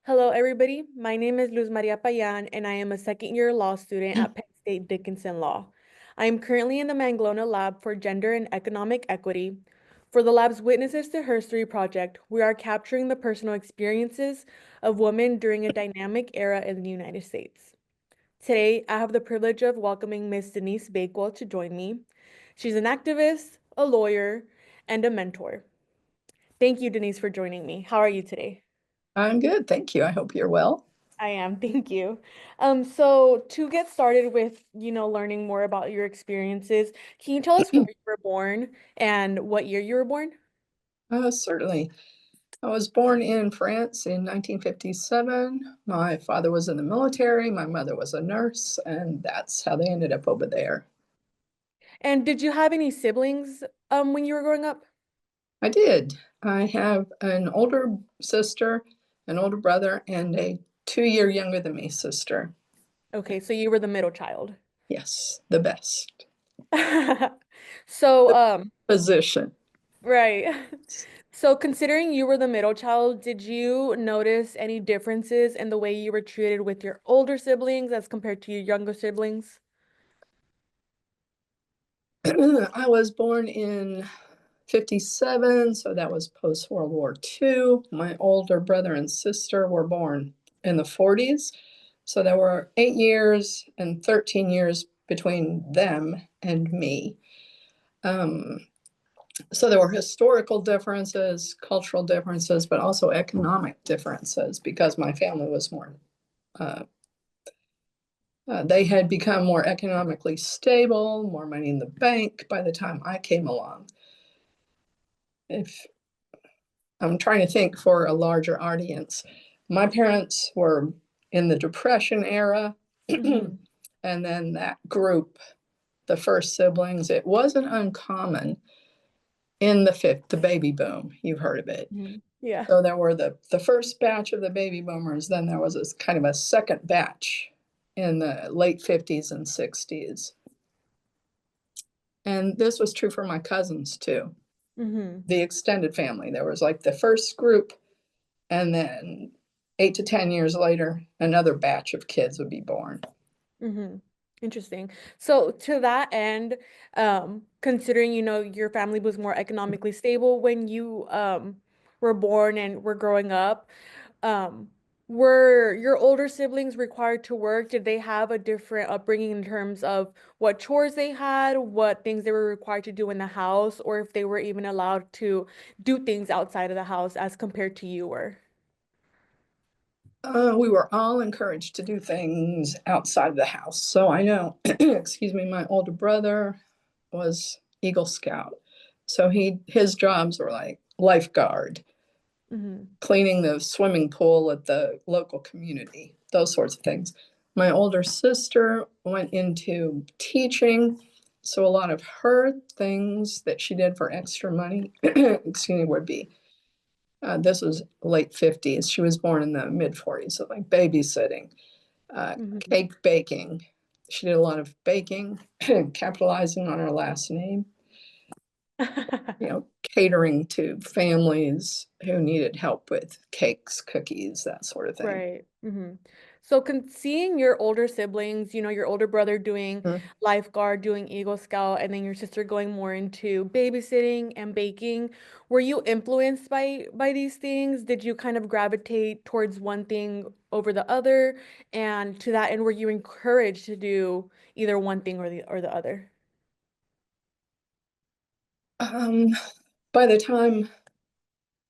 Hello, everybody. My name is Luz Maria Payán, and I am a second-year law student at Penn State Dickinson Law. I am currently in the Manglona Lab for Gender and Economic Equity. For the lab's Witnesses to History project, we are capturing the personal experiences of women during a dynamic era in the United States. Today, I have the privilege of welcoming Miss Denise Bakewell to join me. She's an activist, a lawyer, and a mentor. Thank you, Denise, for joining me. How are you today? I'm good, thank you. I hope you're well. I am, thank you. So to get started with, learning more about your experiences, can you tell us where you were born and what year you were born? Certainly. I was born in France in 1957. My father was in the military, my mother was a nurse, and that's how they ended up over there. And did you have any siblings when you were growing up? I did. I have an older sister, an older brother, and a 2 year younger than me sister. Okay, so you were the middle child. Yes, the best So, position. right. So considering you were the middle child, did you notice any differences in the way you were treated with your older siblings as compared to your younger siblings? I was born in 57, so that was post World War II. My older brother and sister were born in the 40s. So there were 8 years and 13 years between them and me. Um, so there were historical differences, cultural differences, but also economic differences because my family was more, uh, they had become more economically stable, more money in the bank by the time I came along. If I'm trying to think for a larger audience. My parents were in the Depression era, and Hmm. then that group, the first siblings, it wasn't uncommon in the baby boom. You've heard of it. Yeah. So there were the first batch of the baby boomers, then there was this kind of a second batch in the late 50s and 60s. And this was true for my cousins too. Hmm. The extended family. There was like the first group. And then 8 to 10 years later, another batch of kids would be born. Hmm. Interesting. So to that end, considering, your family was more economically stable when you were born and were growing up, um, were your older siblings required to work? Did they have a different upbringing in terms of what chores they had, what things they were required to do in the house, or if they were even allowed to do things outside of the house as compared to you were? We were all encouraged to do things outside of the house. So I know, excuse me, my older brother was Eagle Scout. So his jobs were like lifeguard, Hmm. cleaning the swimming pool at the local community, those sorts of things. My older sister went into teaching. So a lot of her things that she did for extra money, excuse me, would be this was late 50s. She was born in the mid 40s, so like babysitting, Hmm. cake baking. She did a lot of baking, capitalizing on her last name, catering to families who needed help with cakes, cookies, that sort of thing. Right. So seeing your older siblings, your older brother doing Mhm. lifeguard, doing Eagle Scout, and then your sister going more into babysitting and baking, were you influenced by these things? Did you kind of gravitate towards one thing over the other? And to that end, were you encouraged to do either one thing or the other? Um, by the time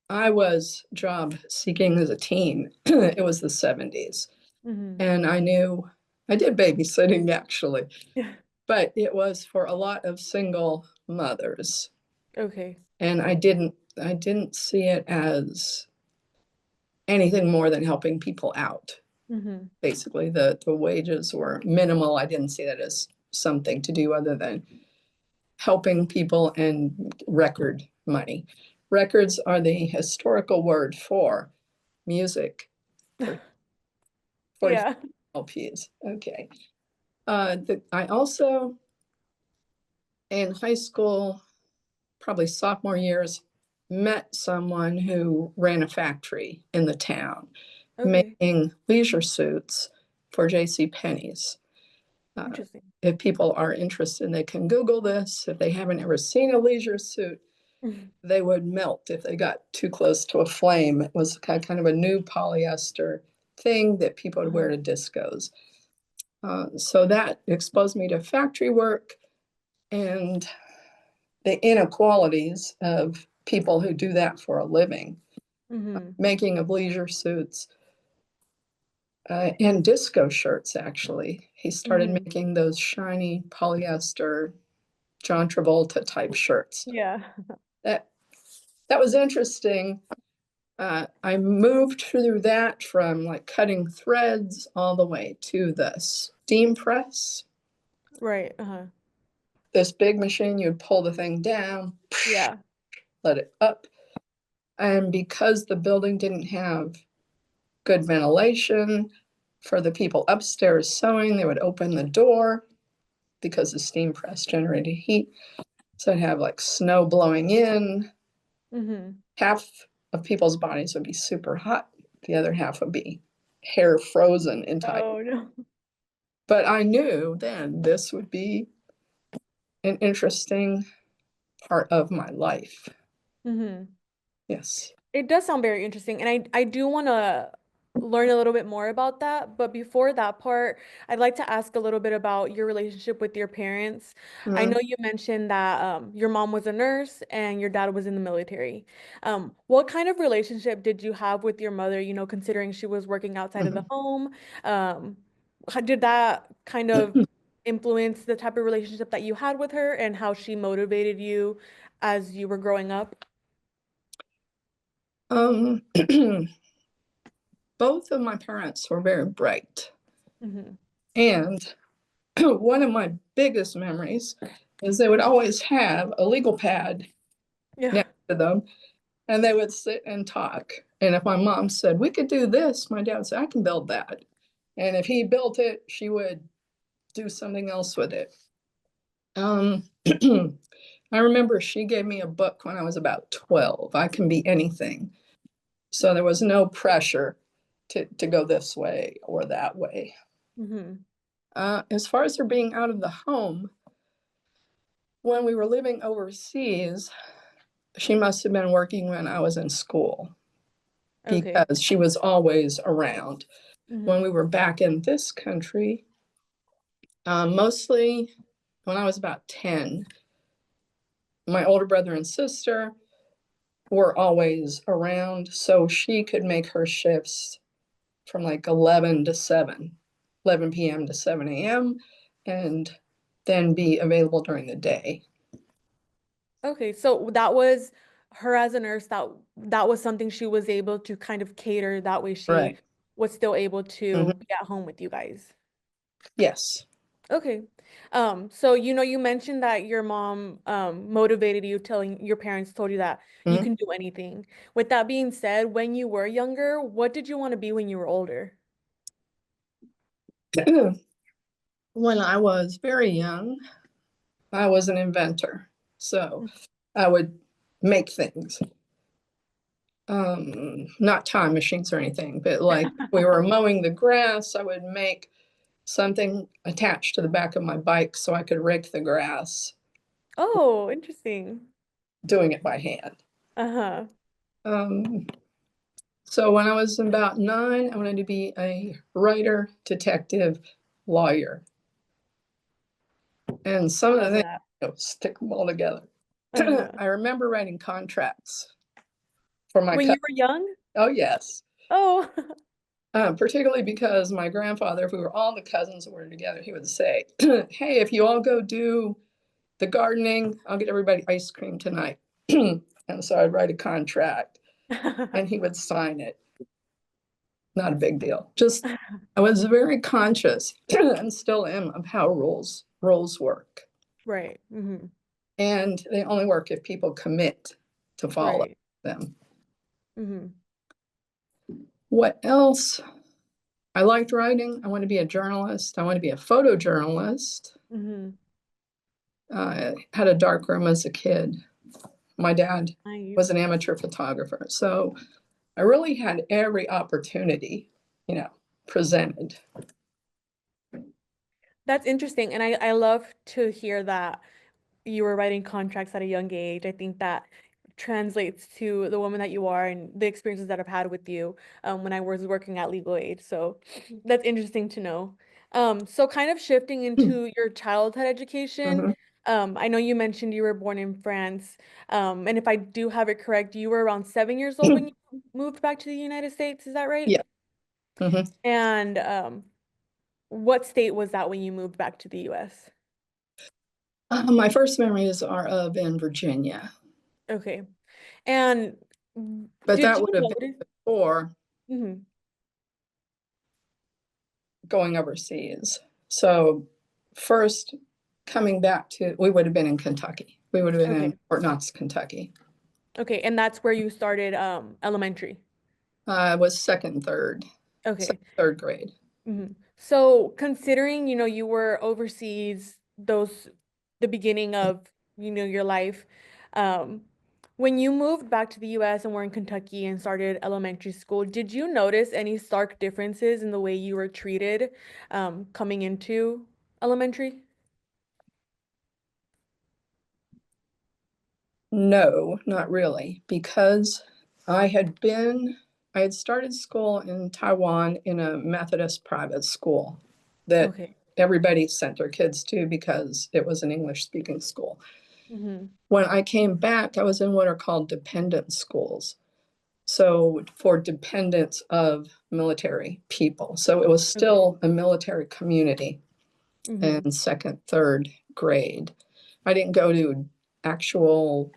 I was job seeking as a teen, it was the 70s. Hmm. And I knew I did babysitting actually, Yeah. but it was for a lot of single mothers. Okay. And I didn't see it as anything more than helping people out. Hmm. Basically, the wages were minimal. I didn't see that as something to do other than helping people and record money. Records are the historical word for music for 45 Yeah. LPs. Okay. I also, in high school, probably sophomore years, met someone who ran a factory in the town. Okay. making leisure suits for J.C. Penney's. Interesting. If people are interested, they can Google this. If they haven't ever seen a leisure suit, they would melt if they got too close to a flame. It was kind of a new polyester thing that people would wear Uh-huh. to discos. So that exposed me to factory work and the inequalities of people who do that for a living, Mm-hmm. making of leisure suits and disco shirts, actually. He started Mm-hmm. making those shiny polyester John Travolta type shirts. Yeah. That that was interesting. I moved through that from like cutting threads all the way to the steam press. Right. Uh-huh. This big machine, you'd pull the thing down, Yeah. let it up. And because the building didn't have good ventilation for the people upstairs sewing, they would open the door because the steam press generated heat. So I'd have like snow blowing in. Mm-hmm. Half of people's bodies would be super hot, the other half would be hair frozen into. Oh no. But I knew then this would be an interesting part of my life. Mm-hmm. Yes. It does sound very interesting, and I do want to learn a little bit more about that. But before that part, I'd like to ask a little bit about your relationship with your parents. I Mm-hmm. know you mentioned that your mom was a nurse and your dad was in the military. What kind of relationship did you have with your mother, considering she was working outside of the home? How did that kind of influence the type of relationship that you had with her and how she motivated you as you were growing up? Um, both of my parents were very bright. Hmm. And one of my biggest memories is they would always have a legal pad Yeah. next to them and they would sit and talk. And if my mom said, we could do this, my dad would say, I can build that. And if he built it, she would do something else with it. Um, I remember she gave me a book when I was about 12. I can be anything. So there was no pressure to go this way or that way. Hmm. As far as her being out of the home, when we were living overseas, she must have been working when I was in school Okay. because she was always around. When Hmm. we were back in this country, mostly when I was about 10, my older brother and sister were always around, so she could make her shifts from like 11 to 7, 11 p.m. to 7 a.m., and then be available during the day. Okay, so that was her as a nurse, that was something she was able to kind of cater, that way she Right. was still able to Mm-hmm. be at home with you guys. Yes. Okay. So you mentioned that your mom motivated you, telling your parents told you that you Mm-hmm. can do anything. With that being said, when you were younger, what did you want to be when you were older? When I was very young, I was an inventor. So I would make things, not time machines or anything, but like we were mowing the grass, I would make something attached to the back of my bike so I could rake the grass, Oh, interesting. doing it by hand. Uh-huh. Um, so when I was about 9, I wanted to be a writer, detective, lawyer. And some I of the love things, that. stick them all together. Uh-huh. I remember writing contracts for my When cousin. you were young? Oh, yes. Oh. Particularly because my grandfather, if we were all the cousins that were together, he would say, hey, if you all go do the gardening, I'll get everybody ice cream tonight. And so I'd write a contract and he would sign it. Not a big deal. Just I was very conscious and still am of how rules work. Right. Hmm. And they only work if people commit to follow Right. them. Hmm. What else? I liked writing. I want to be a journalist. I want to be a photojournalist. Hmm. Had a dark room as a kid. My dad was Nice. an amateur photographer. So I really had every opportunity, you know, presented. That's interesting. And I love to hear that you were writing contracts at a young age. I think that translates to the woman that you are and the experiences that I've had with you when I was working at legal aid. So that's interesting to know. So kind of shifting into your childhood education, Mhm. I know you mentioned you were born in France. And if I do have it correct, you were around 7 years old when you moved back to the United States. Is that right? Yeah. Mhm. And what state was that when you moved back to the US? My first memories are of in Virginia, Okay. And but did that you would have been notice? before Mhm. going overseas. So first coming back to, we would have been in Kentucky. We would have been in Okay. Fort Knox, Kentucky. Okay. And that's where you started elementary. I was second, Okay. third grade. So considering, you were overseas the beginning of, your life, um, when you moved back to the US and were in Kentucky and started elementary school, did you notice any stark differences in the way you were treated coming into elementary? No, not really, because I had been, I had started school in Taiwan in a Methodist private school that Okay. everybody sent their kids to because it was an English speaking school. Mm-hmm. When I came back, I was in what are called dependent schools. So for dependents of military people. So it was Okay. still a military community Mm-hmm. in second, third grade. I didn't go to actual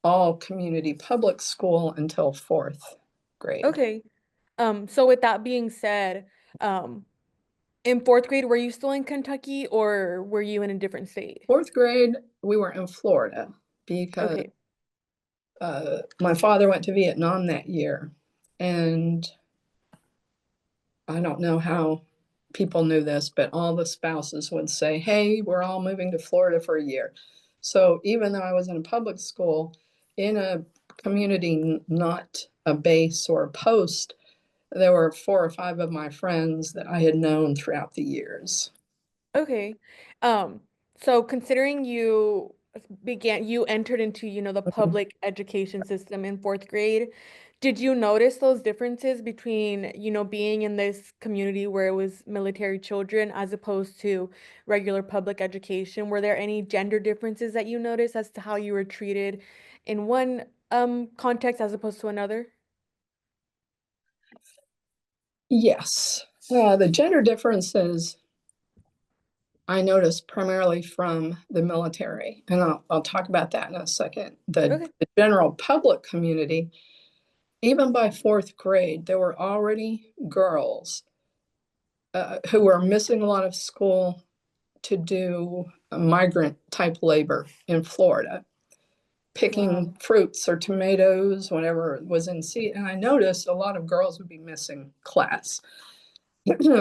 all community public school until fourth grade. Okay. So with that being said, um, in fourth grade, were you still in Kentucky or were you in a different state? Fourth grade, we were in Florida because Okay. my father went to Vietnam that year. And I don't know how people knew this, but all the spouses would say, hey, we're all moving to Florida for a year. So even though I was in a public school, in a community, not a base or a post, there were 4 or 5 of my friends that I had known throughout the years. Okay. Um, so considering you entered into, the Mhm. public education system in fourth grade, did you notice those differences between, being in this community where it was military children as opposed to regular public education? Were there any gender differences that you noticed as to how you were treated in one context as opposed to another? Yes. The gender differences I noticed primarily from the military, and I'll talk about that in a second. Okay. The general public community, even by fourth grade, there were already girls who were missing a lot of school to do migrant type labor in Florida, picking Wow. fruits or tomatoes, whatever was in seed. And I noticed a lot of girls would be missing class.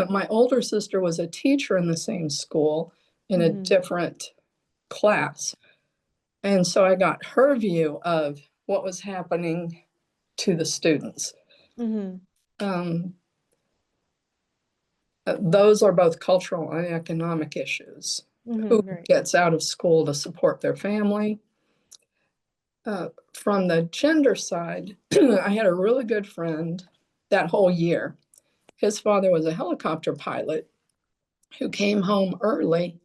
My older sister was a teacher in the same school in a Mm-hmm. different class. And so I got her view of what was happening to the students. Mm-hmm. Um, those are both cultural and economic issues. Who Mm-hmm. Right. gets out of school to support their family? From the gender side, I had a really good friend that whole year. His father was a helicopter pilot who came home early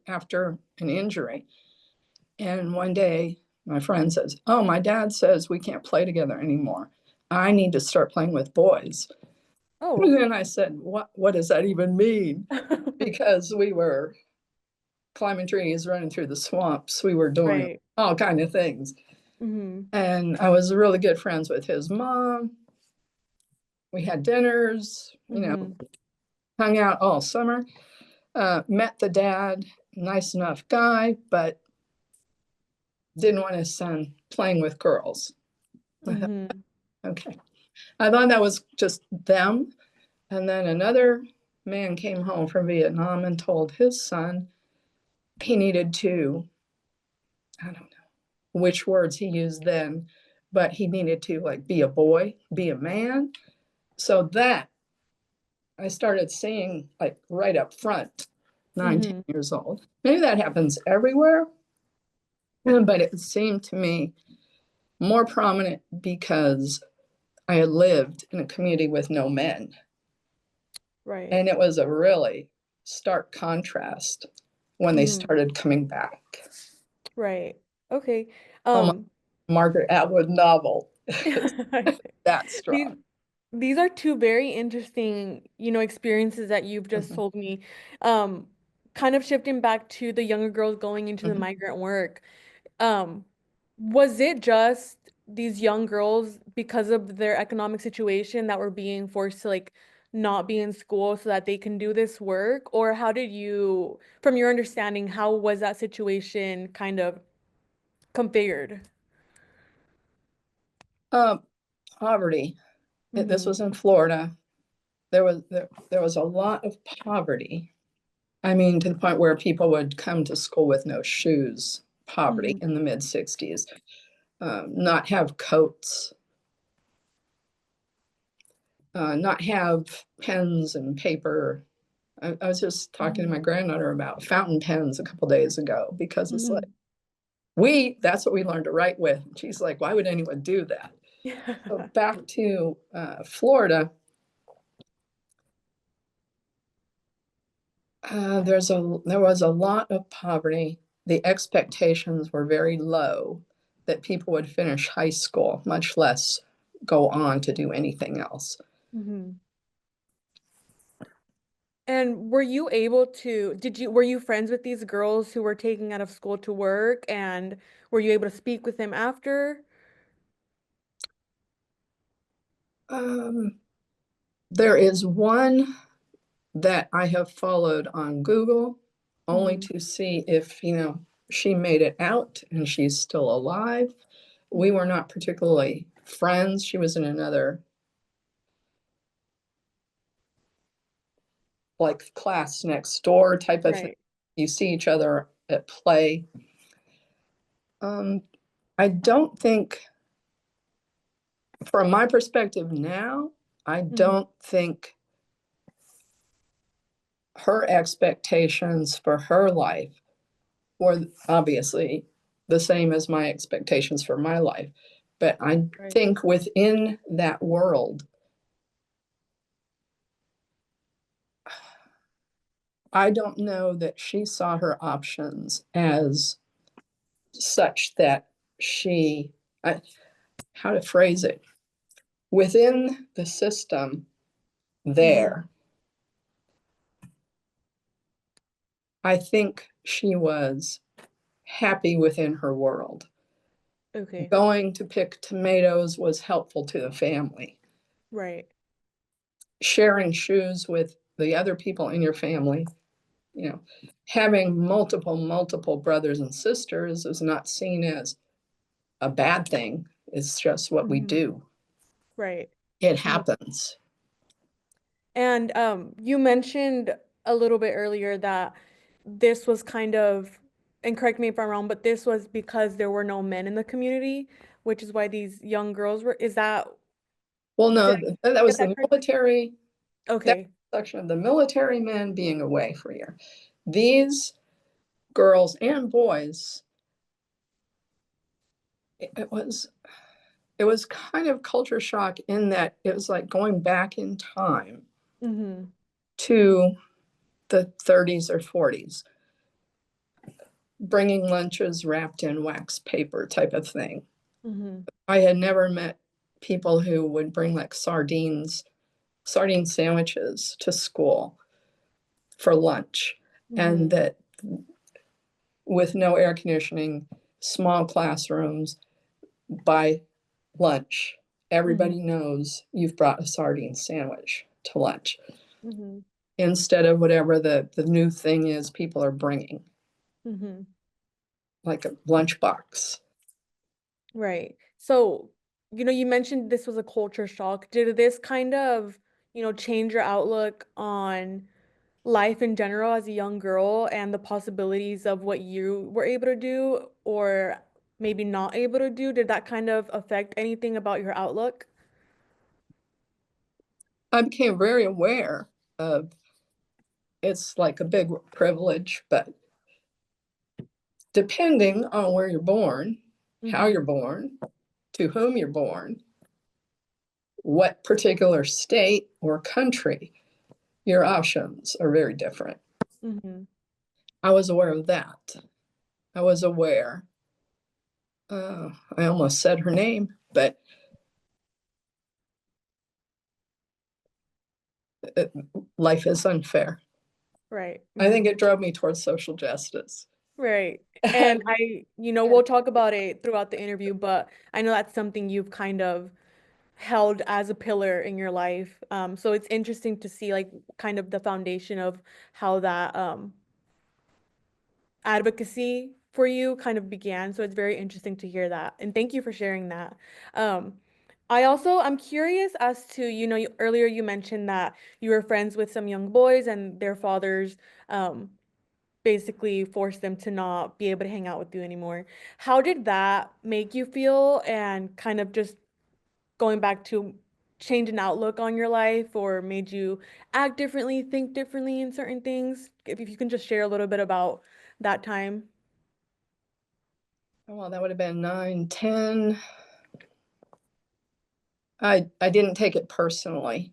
after an injury. And one day, my friend says, oh, my dad says we can't play together anymore. I need to start playing with boys. Oh. And I said, what does that even mean? Because we were climbing trees, running through the swamps. We were doing Right. all kind of things. Mm-hmm. And I was really good friends with his mom. We had dinners, Mm-hmm. hung out all summer. Met the dad, nice enough guy, but didn't want his son playing with girls. I thought, Mm-hmm. okay. I thought that was just them. And then another man came home from Vietnam and told his son he needed to, I don't know which words he used then, but he needed to like be a boy, be a man. So that I started seeing like right up front, 19 Mm-hmm. years old. Maybe that happens everywhere, but it seemed to me more prominent because I had lived in a community with no men. Right. And it was a really stark contrast when they Mm-hmm. started coming back. Right. Okay. Almost Um, a Margaret Atwood novel. It's that these strong. these are two very interesting, experiences that you've just Mhm, told me. Um, Kind of shifting back to the younger girls going into the mhm. migrant work. Um, was it just these young girls because of their economic situation that were being forced to like not be in school so that they can do this work? Or how did you, from your understanding, how was that situation kind of configured? Uh, Poverty. This Mm-hmm. was in Florida. There was a lot of poverty. I mean, to the point where people would come to school with no shoes. Poverty Mm-hmm. in the mid '60s. Not have coats. Not have pens and paper. I was just talking to my granddaughter about fountain pens a couple days ago because it's like Mm-hmm. that's what we learned to write with. And she's like, why would anyone do that? So back to Florida, there was a lot of poverty. The expectations were very low that people would finish high school, much less go on to do anything else. Mm-hmm. And were you able to, were you friends with these girls who were taking out of school to work, and were you able to speak with them after? Um, there is one that I have followed on Google only Mm-hmm. to see if, she made it out and she's still alive. We Mm-hmm. were not particularly friends. She was in another like class next door type of thing. Right. You see each other at play. Um, I don't think, from my perspective now, I Mm-hmm. don't think her expectations for her life were obviously the same as my expectations for my life. But I Right. think within that world, I don't know that she saw her options as such that she, I, how to phrase it, within the system Mm-hmm. there, I think she was happy within her world. Okay. Going to pick tomatoes was helpful to the family. Right. Sharing shoes with the other people in your family, you know, having multiple brothers and sisters is not seen as a bad thing. It's just what we Mm-hmm. do. Right. It Mm-hmm. happens. And you mentioned a little bit earlier that this was kind of, and correct me if I'm wrong, but this was because there were no men in the community, which is why these young girls were, is that, Well, did no, I that get was that the correct? military. That Okay. section of the military men being away for a year. These girls and boys, it was it was kind of culture shock in that it was like going back in time Mm-hmm. to the 30s or 40s, bringing lunches wrapped in wax paper type of thing. Mm-hmm. I had never met people who would bring like sardine sandwiches to school for lunch, and Mm-hmm. that with no air conditioning, small classrooms, by lunch, Mm-hmm. everybody knows you've brought a sardine sandwich to lunch Mm-hmm. instead of whatever the new thing is people are bringing, Mm-hmm. like a lunchbox. Right. So, you mentioned this was a culture shock. Did this kind of, change your outlook on life in general as a young girl and the possibilities of what you were able to do? Or maybe not able to do? Did that kind of affect anything about your outlook? I became very aware of it's like a big privilege, but depending on where you're born, how Mm-hmm. you're born, to whom you're born, what particular state or country, your options are very different. Mm-hmm. I was aware of that. I was aware. I almost said her name, but it, life is unfair. Right. I think Mm-hmm. it drove me towards social justice. Right. And we'll talk about it throughout the interview, but I know that's something you've kind of held as a pillar in your life. So it's interesting to see like kind of the foundation of how that advocacy for you kind of began. So it's very interesting to hear that. And thank you for sharing that. Um, I'm curious as to, earlier you mentioned that you were friends with some young boys and their fathers um, basically forced them to not be able to hang out with you anymore. How did that make you feel? And kind of just going back to change an outlook on your life or made you act differently, think differently in certain things? If you can just share a little bit about that time. Well, that would have been 9, 10. I didn't take it personally.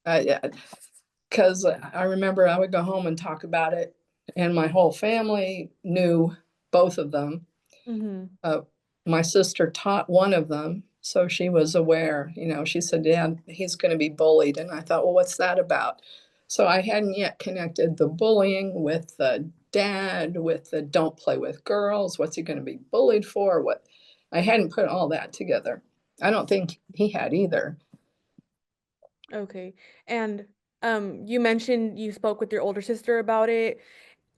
Because I remember I would go home and talk about it, and my whole family knew both of them. Mm-hmm. Uh, my sister taught one of them, so she was aware. She said, "Dad, he's going to be bullied," and I thought, "Well, what's that about?" So I hadn't yet connected the bullying with the dad, with the don't play with girls. What's he going to be bullied for? What? I hadn't put all that together. I don't think he had either. Okay. And you mentioned you spoke with your older sister about it.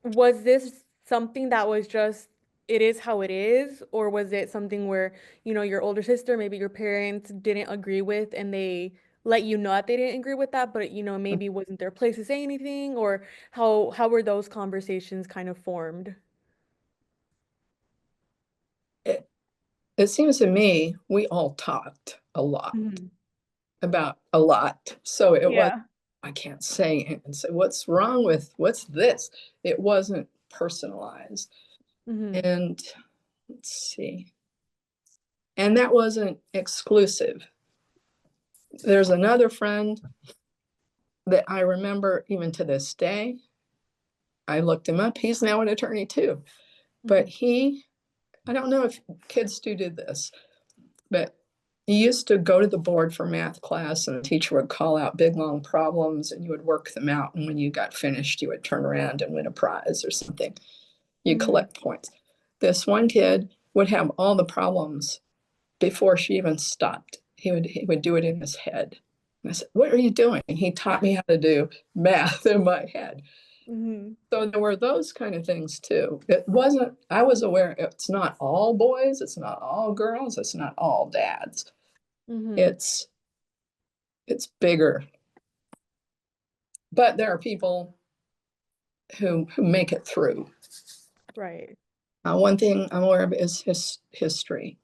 Was this something that was just, it is how it is, or was it something where, your older sister, maybe your parents didn't agree with and they let you know that they didn't agree with that, but maybe wasn't their place to say anything, or how were those conversations kind of formed? It, it seems to me we all talked a lot Hmm. about a lot. So it was, Yeah. I can't say and say, what's wrong with what's this? It wasn't personalized. Hmm. And let's see. And that wasn't exclusive. There's another friend that I remember even to this day. I looked him up. He's now an attorney too. But Hmm. I don't know if kids do this, but you used to go to the board for math class and the teacher would call out big long problems and you would work them out. And when you got finished, you would turn around and win a prize or something. You Hmm. collect points. This one kid would have all the problems before she even stopped. He would do it in his head. And I said, "What are you doing?" And he taught me how to do math in my head. Hmm. So there were those kind of things too. It wasn't, I was aware it's not all boys, it's not all girls, it's not all dads. Hmm. It's it's bigger. But there are people who make it through. Right. One thing I'm aware of is history.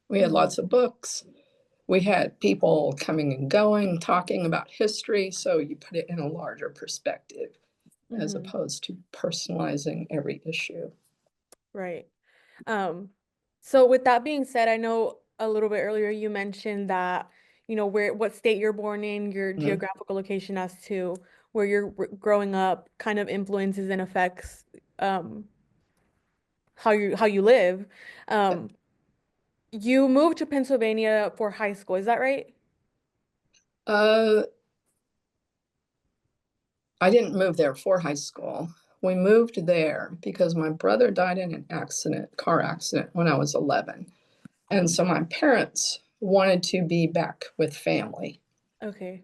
We had Hmm. lots of books. We had people coming and going, talking about history. So you put it in a larger perspective as Hmm. opposed to personalizing every issue. Right. Um, so with that being said, I know a little bit earlier you mentioned that, what state you're born in, your Mhm. geographical location as to where you're growing up kind of influences and affects um how you live. Um, you moved to Pennsylvania for high school, is that right? Uh, I didn't move there for high school. We moved there because my brother died in an car accident when I was 11. And so my parents wanted to be back with family. Okay.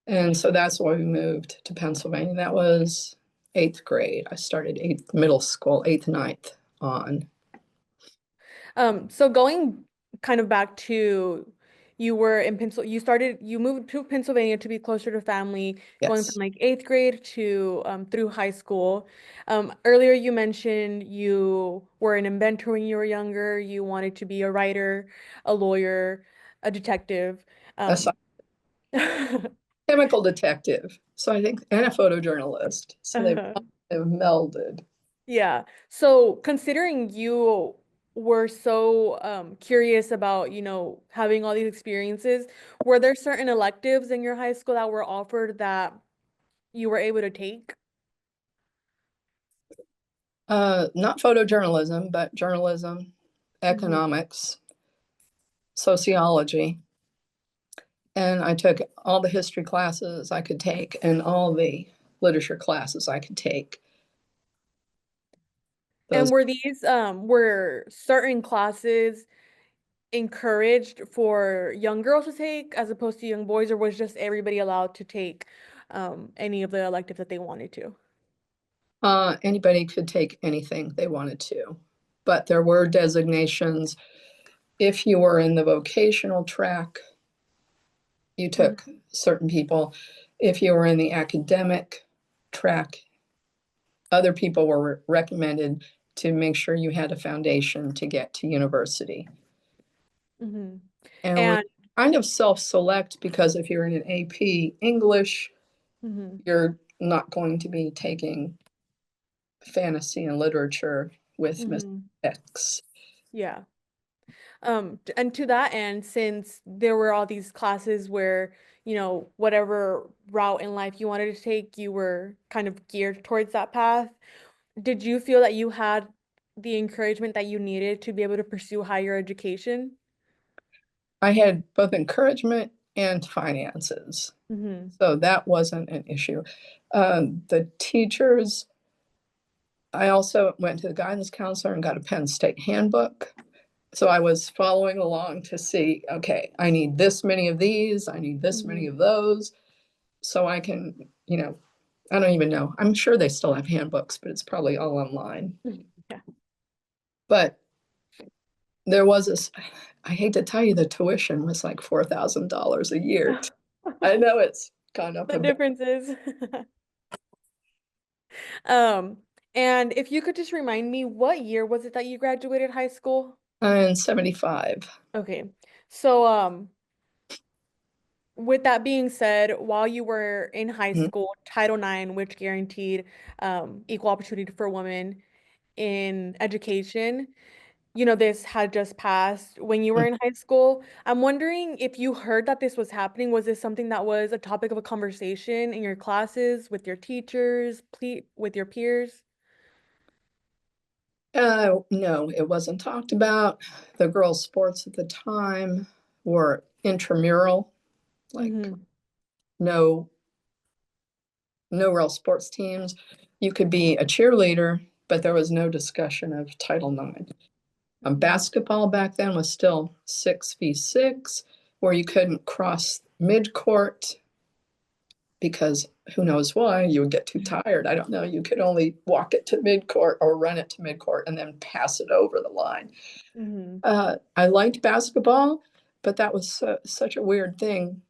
And so that's why we moved to Pennsylvania. That was eighth grade. I started middle school, eighth, ninth on. So going kind of back to you were in you moved to Pennsylvania to be closer to family, going from Yes, like eighth grade to through high school. Earlier you mentioned you were an inventor when you were younger. You wanted to be a writer, a lawyer, a detective. a Um, chemical detective. So I think, and a photojournalist. So they uh, have melded. yeah. So considering you were so curious about, having all these experiences, were there certain electives in your high school that were offered that you were able to take? Not photojournalism, but journalism, Hmm. economics, sociology. And I took all the history classes I could take and all the literature classes I could take. And Those were certain classes encouraged for young girls to take as opposed to young boys, or was just everybody allowed to take any of the electives that they wanted to? anybody could take anything they wanted to, but there were designations. If you were in the vocational track, you took Hmm. certain people. If you were in the academic track, other people were recommended to make sure you had a foundation to get to university. Hmm. And it was And kind of self-select because if you're in an AP English, mhm, you're not going to be taking fantasy and literature with Miss mhm, X. yeah. And to that end, since there were all these classes where, whatever route in life you wanted to take, you were kind of geared towards that path, did you feel that you had the encouragement that you needed to be able to pursue higher education? I had both encouragement and finances. Mm-hmm. So that wasn't an issue. The teachers, I also went to the guidance counselor and got a Penn State handbook. So I was following along to see, okay, I need this many of these, I need this many Mm-hmm. of those. So I can, I don't even know. I'm sure they still have handbooks, but it's probably all online. Yeah. But there was this, I hate to tell you, the tuition was like $4,000 a year. I know it's gone up The a bit. differences. Um, and if you could just remind me, what year was it that you graduated high school? And 75. Okay. So, with that being said, while you were in high Mhm. school, Title IX, which guaranteed equal opportunity for women in education, this had just passed when you were in high school. I'm wondering if you heard that this was happening. Was this something that was a topic of a conversation in your classes, with your teachers, with your peers? No, it wasn't talked about. The girls' sports at the time were intramural, like Mm-hmm. no no real sports teams. You could be a cheerleader, but there was no discussion of Title IX. Mm-hmm. Basketball back then was still 6v6, where you couldn't cross midcourt because who knows why you would get too tired. I don't know. You could only walk it to midcourt or run it to midcourt and then pass it over the line. Mm-hmm. I liked basketball, but that was such a weird thing.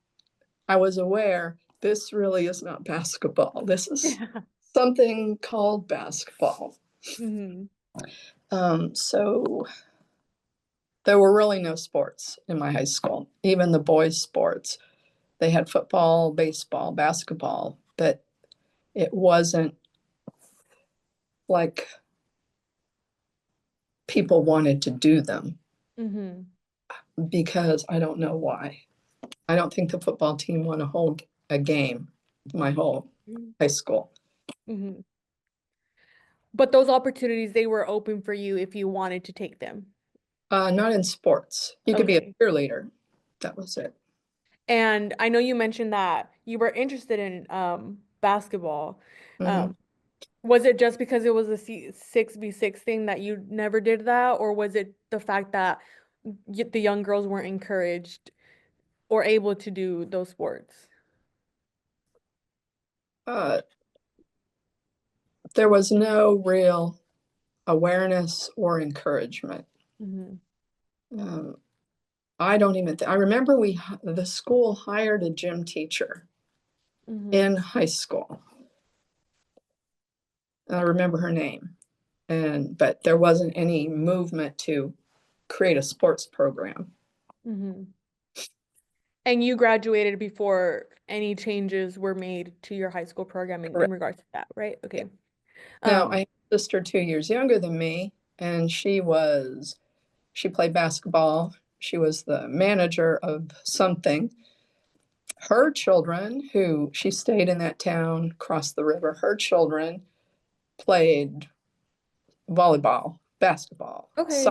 I was aware this really is not basketball. This is Yeah. something called basketball. Mm-hmm. So there were really no sports in my high school, even the boys' sports. They had football, baseball, basketball, but it wasn't like people wanted to do them Mm-hmm. because I don't know why. I don't think the football team won a game my whole high school. Mm-hmm. But those opportunities, they were open for you if you wanted to take them. Not in sports. You could be a Okay. cheerleader. That was it. And I know you mentioned that you were interested in basketball. Hmm. Um, was it just because it was a 6v6 thing that you never did that, or was it the fact that the young girls weren't encouraged or able to do those sports? Uh, there was no real awareness or encouragement. Hmm. Um, I don't even, I remember the school hired a gym teacher Mm-hmm. in high school. I remember her name. But there wasn't any movement to create a sports program. Mm-hmm. And you graduated before any changes were made to your high school program in Correct. regards to that, right? Yeah. Okay. Now, I Um, have a sister 2 years younger than me, and she played basketball. She was the manager of something. Her children, who she stayed in that town across the river, her children played volleyball, basketball, okay.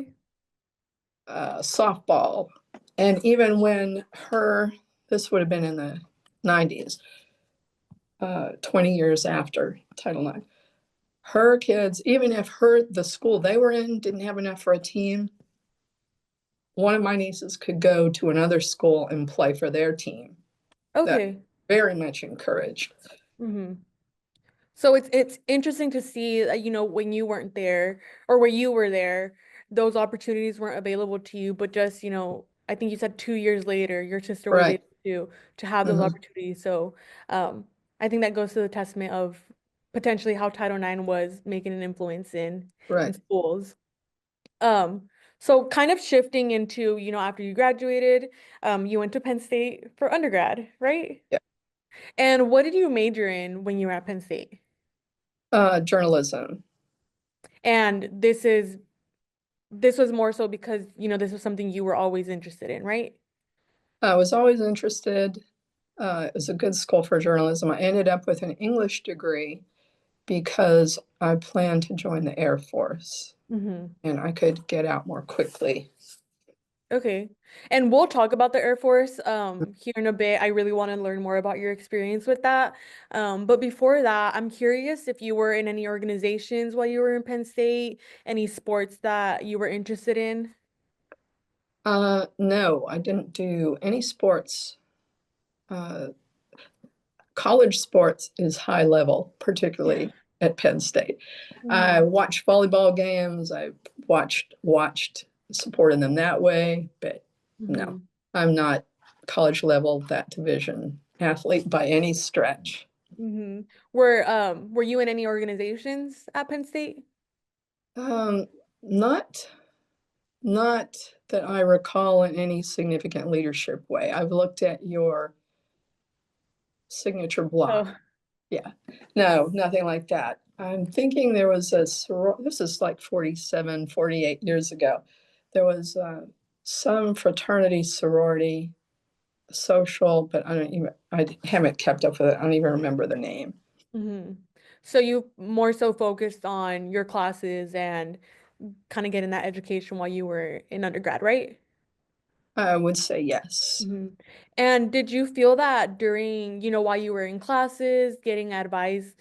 softball. And even when this would have been in the 90s, 20 years after Title IX, her kids, even if the school they were in didn't have enough for a team, one of my nieces could go to another school and play for their team. That Okay. very much encouraged. Mm-hmm. So it's interesting to see that, when you weren't there or when you were there, those opportunities weren't available to you, but just, I think you said 2 years later, your sister was Right. able to have those Hmm. opportunities. So um, I think that goes to the testament of potentially how Title IX was making an influence in Right. schools. Um, so kind of shifting into, after you graduated, you went to Penn State for undergrad, right? Yeah. And what did you major in when you were at Penn State? Journalism. And this was more so because, this was something you were always interested in, right? I was always interested. It was a good school for journalism. I ended up with an English degree because I planned to join the Air Force Hmm. and I could get out more quickly. Okay. And we'll talk about the Air Force here in a bit. I really want to learn more about your experience with that. But before that, I'm curious if you were in any organizations while you were in Penn State, any sports that you were interested in. No, I didn't do any sports. Uh, College sports is high level, Yeah. particularly at Penn State. I Hmm. watched volleyball games. I watched supporting them that way, but no, Hmm. I'm not college level that division athlete by any stretch. Hmm. Were you in any organizations at Penn State? Um, not not that I recall in any significant leadership way. I've looked at your signature block. Oh. Yeah, no, nothing like that. I'm thinking there was this is like 47, 48 years ago. There was some fraternity, sorority, social, but I haven't kept up with it. I don't even remember the name. Hmm. So you more so focused on your classes and kind of getting that education while you were in undergrad, right? I would say yes. Hmm. And did you feel that during, while you were in classes, getting advice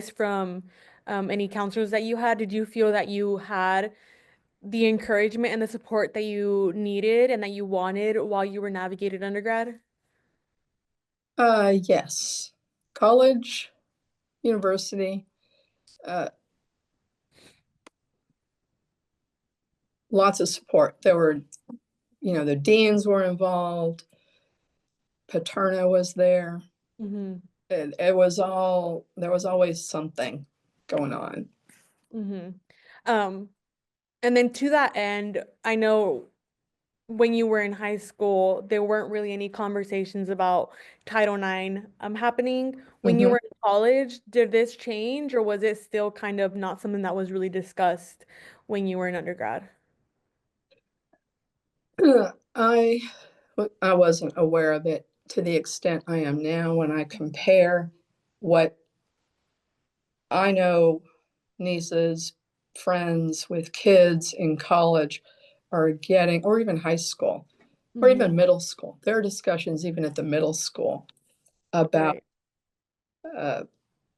from any counselors that you had, did you feel that you had the encouragement and the support that you needed and that you wanted while you were navigating undergrad? Yes. College, university, uh, lots of support. The deans were involved. Paterno was there. Hmm. It was there was always something going on. Hmm. Um, and then to that end, I know when you were in high school, there weren't really any conversations about Title IX happening. When you Mhm. were in college, did this change or was it still kind of not something that was really discussed when you were in undergrad? I I wasn't aware of it to the extent I am now when I compare what I know nieces, friends with kids in college are getting, or even high school, or even Hmm. middle school. There are discussions even at the middle school about Right. uh,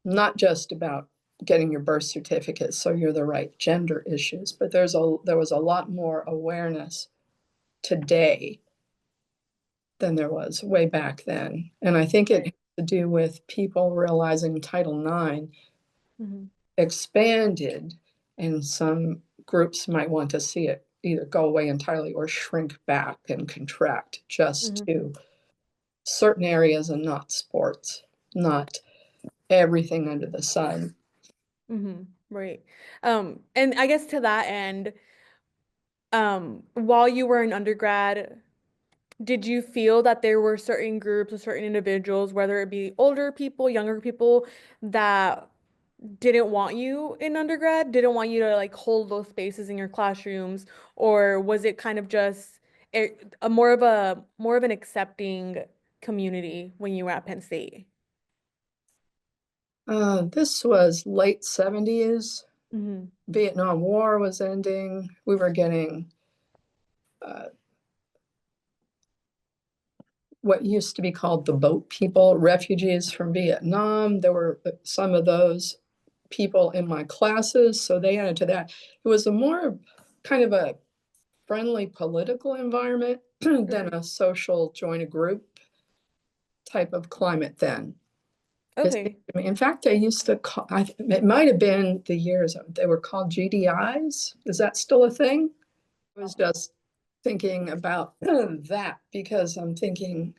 not just about getting your birth certificate so you're the right gender issues, but there was a lot more awareness today than there was way back then. And I think it Right. has to do with people realizing Title IX Hmm. expanded and some groups might want to see it either go away entirely or shrink back and contract just Hmm. to certain areas and not sports, not everything under the sun. Hmm. Right. And I guess to that end, while you were in undergrad, did you feel that there were certain groups or certain individuals, whether it be older people, younger people, that didn't want you in undergrad, didn't want you to like hold those spaces in your classrooms, or was it kind of just a more of an accepting community when you were at Penn State? This was late 70s. Hmm. Vietnam War was ending. We were getting uh, what used to be called the boat people, refugees from Vietnam. There were some of those people in my classes, so they added to that. It was a more kind of a friendly political environment than Hmm. a social join a group type of climate then. Okay. In fact, they used to call, it might have been the years, they were called GDIs. Is that still a thing? I was just thinking about that because I'm thinking,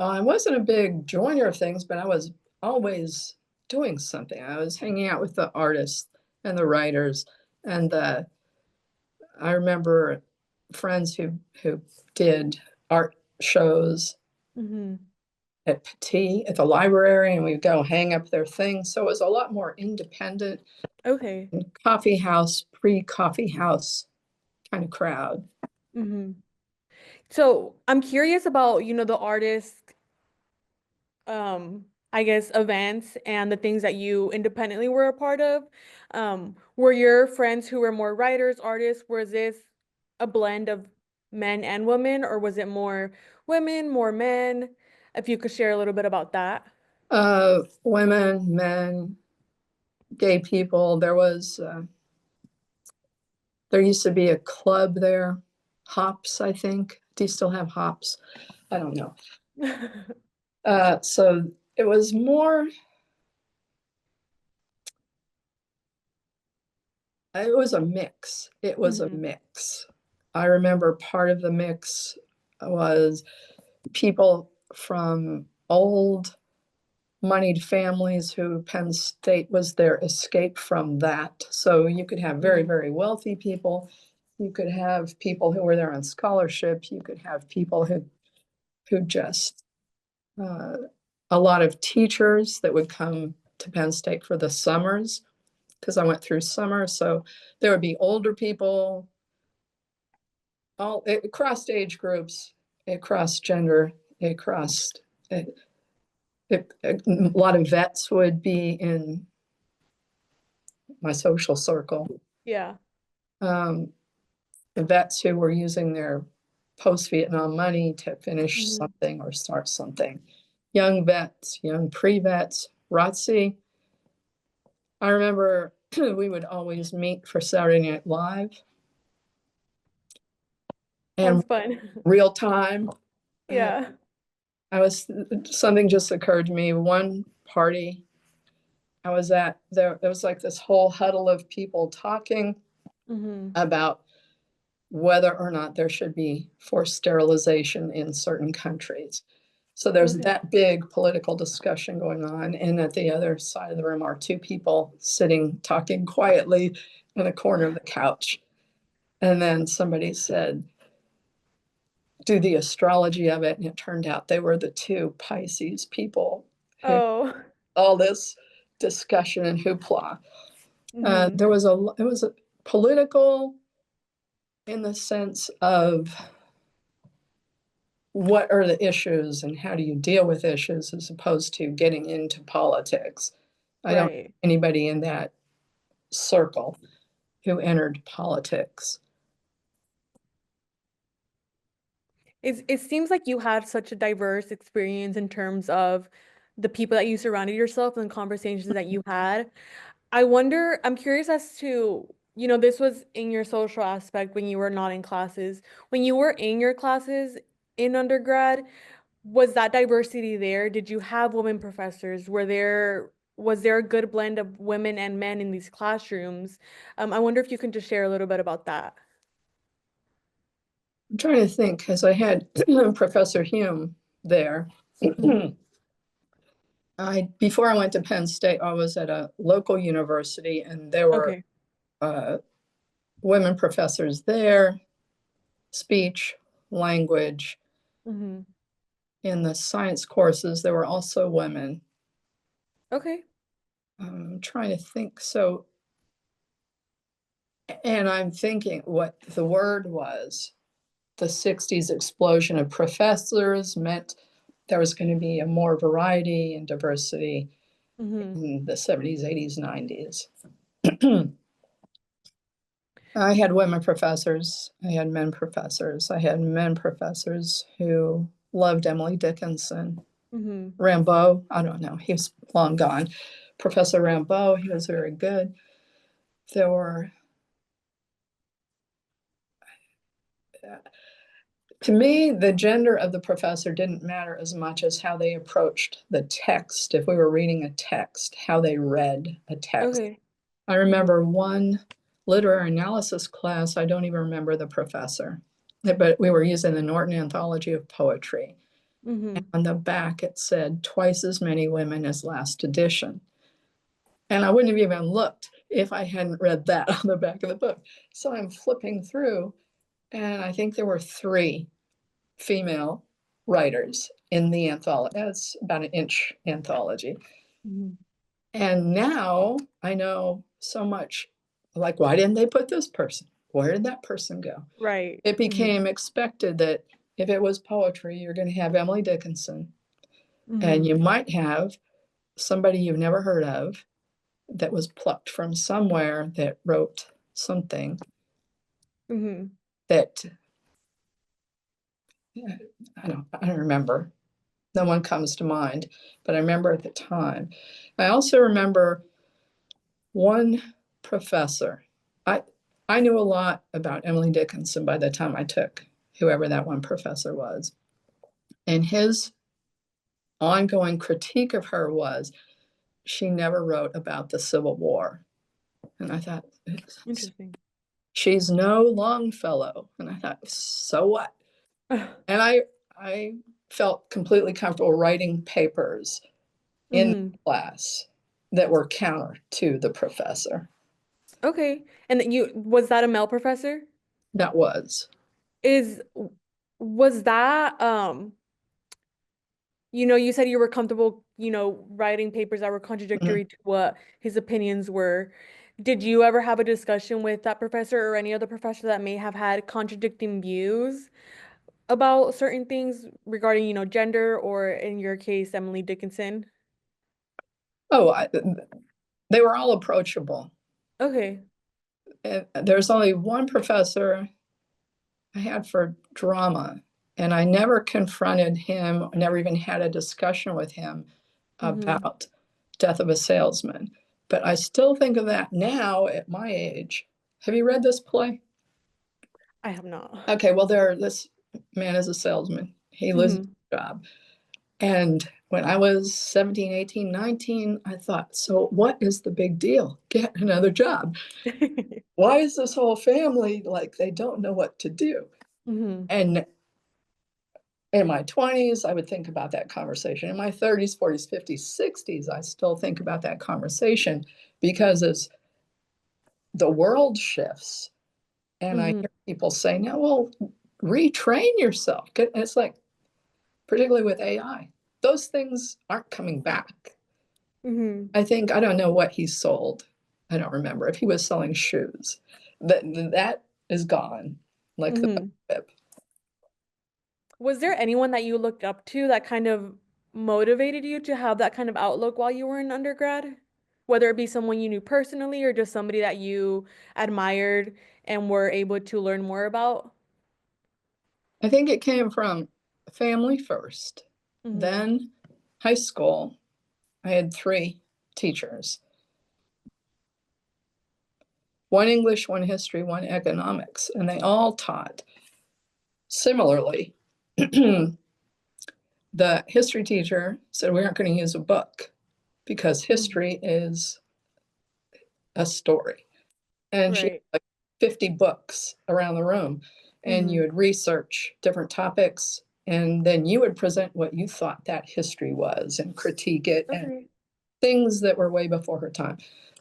I wasn't a big joiner of things, but I was always doing something. I was hanging out with the artists and the writers, and I remember friends who did art shows Hmm. at Petit at the library, and we'd go hang up their things. So it was a lot more independent, Okay. coffee house, pre-coffee house kind of crowd. Hmm. So I'm curious about, the artists, I guess, events and the things that you independently were a part of. Were your friends who were more writers, artists, was this a blend of men and women, or was it more women, more men? If you could share a little bit about that. Women, men, gay people. There used to be a club there, Hops, I think. Do you still have Hops? I don't know. So it was more, it was a mix. It was a Hmm. mix. I remember part of the mix was people from old moneyed families who Penn State was their escape from that. So you could have very, Hmm. very wealthy people. You could have people who were there on scholarship. You could have people who just uh, a lot of teachers that would come to Penn State for the summers because I went through summer. So there would be older people, all it crossed age groups, it crossed gender, it crossed. A lot of vets would be in my social circle. Yeah. Um, vets who were using their post-Vietnam money to finish Hmm. something or start something. Young vets, young pre-vets, ROTC. I remember we would always meet for Saturday Night Live and Sounds fun. real time. Uh, Yeah. I was something just occurred to me. One party I was at, there was like this whole huddle of people talking Hmm. about whether or not there should be forced sterilization in certain countries. So there's Okay. that big political discussion going on. And at the other side of the room are two people sitting, talking quietly in a corner of the couch. And then somebody said, do the astrology of it. And it turned out they were the two Pisces people who Oh. all this discussion and hoopla. Hmm. It was a political in the sense of what are the issues and how do you deal with issues as opposed to getting into politics. I don't know Right. anybody in that circle who entered politics. It seems like you had such a diverse experience in terms of the people that you surrounded yourself and the conversations that you had. I'm curious as to, this was in your social aspect when you were not in classes. When you were in your classes in undergrad, was that diversity there? Did you have women professors? Was there a good blend of women and men in these classrooms? I wonder if you can just share a little bit about that. I'm trying to think, because I had Professor Hume there. Before I went to Penn State, I was at a local university, and there were Okay. uh, women professors there, speech, language. Mm-hmm. In the science courses, there were also women. Okay. I'm trying to think. So, and I'm thinking what the word was. The 60s explosion of professors meant there was going to be a more variety and diversity Mm-hmm. in the 70s, 80s, 90s. I had women professors, I had men professors, I had men professors who loved Emily Dickinson. Mm-hmm. Rambeau, I don't know, he was long gone. Professor Rambeau, he was very good. There were, to me, the gender of the professor didn't matter as much as how they approached the text. If we were reading a text, how they read a text. Okay. I remember one literary analysis class, I don't even remember the professor, but we were using the Norton Anthology of Poetry. Mm-hmm. On the back, it said twice as many women as last edition. And I wouldn't have even looked if I hadn't read that on the back of the book. So I'm flipping through, and I think there were three female writers in the anthology. It's about an inch anthology. Mm-hmm. And now I know so much, like, why didn't they put this person? Where did that person go? Right. It Mm-hmm. became expected that if it was poetry, you're going to have Emily Dickinson, and Mm-hmm. you might have somebody you've never heard of that was plucked from somewhere that wrote something Mm-hmm. that I don't remember. No one comes to mind, but I remember at the time. I also remember one professor. I I knew a lot about Emily Dickinson by the time I took whoever that one professor was. And his ongoing critique of her was she never wrote about the Civil War. And I thought, Interesting. she's no Longfellow. And I thought, so what? And I felt completely comfortable writing papers in Mm-hmm. class that were counter to the professor. Okay. And then you was that a male professor? That was. Is was that you said you were comfortable, writing papers that were Mhm. contradictory to what his opinions were. Did you ever have a discussion with that professor or any other professor that may have had contradicting views about certain things regarding, gender or in your case, Emily Dickinson? Oh, they were all approachable. Okay. There's only one professor I had for drama, and I never confronted him, never even had a discussion with him Mm-hmm. about Death of a Salesman. But I still think of that now at my age. Have you read this play? I have not. Okay, well, this man is a salesman. He loses Mm-hmm. his job. And when I was 17, 18, 19, I thought, so what is the big deal? Get another job. Why is this whole family like they don't know what to do? Mm-hmm. And in my 20s, I would think about that conversation. In my 30s, 40s, 50s, 60s, I still think about that conversation because as the world shifts, and I Mm-hmm. hear people say, now, well, retrain yourself. It's like, particularly with AI, those things aren't coming back. Mm-hmm. I think, I don't know what he sold. I don't remember if he was selling shoes. That is gone, like the Mm-hmm. web. Was there anyone that you looked up to that kind of motivated you to have that kind of outlook while you were in undergrad? Whether it be someone you knew personally or just somebody that you admired and were able to learn more about? I think it came from family first, Mm-hmm. then high school. I had three teachers, one English, one history, one economics, and they all taught similarly. The history teacher said we aren't going to use a book because Mm-hmm. history is a story. And she had Right. like 50 books around the room. and you Mm-hmm. would research different topics, and then you would present what you thought that history was and critique it, and Okay. things that were way before her time.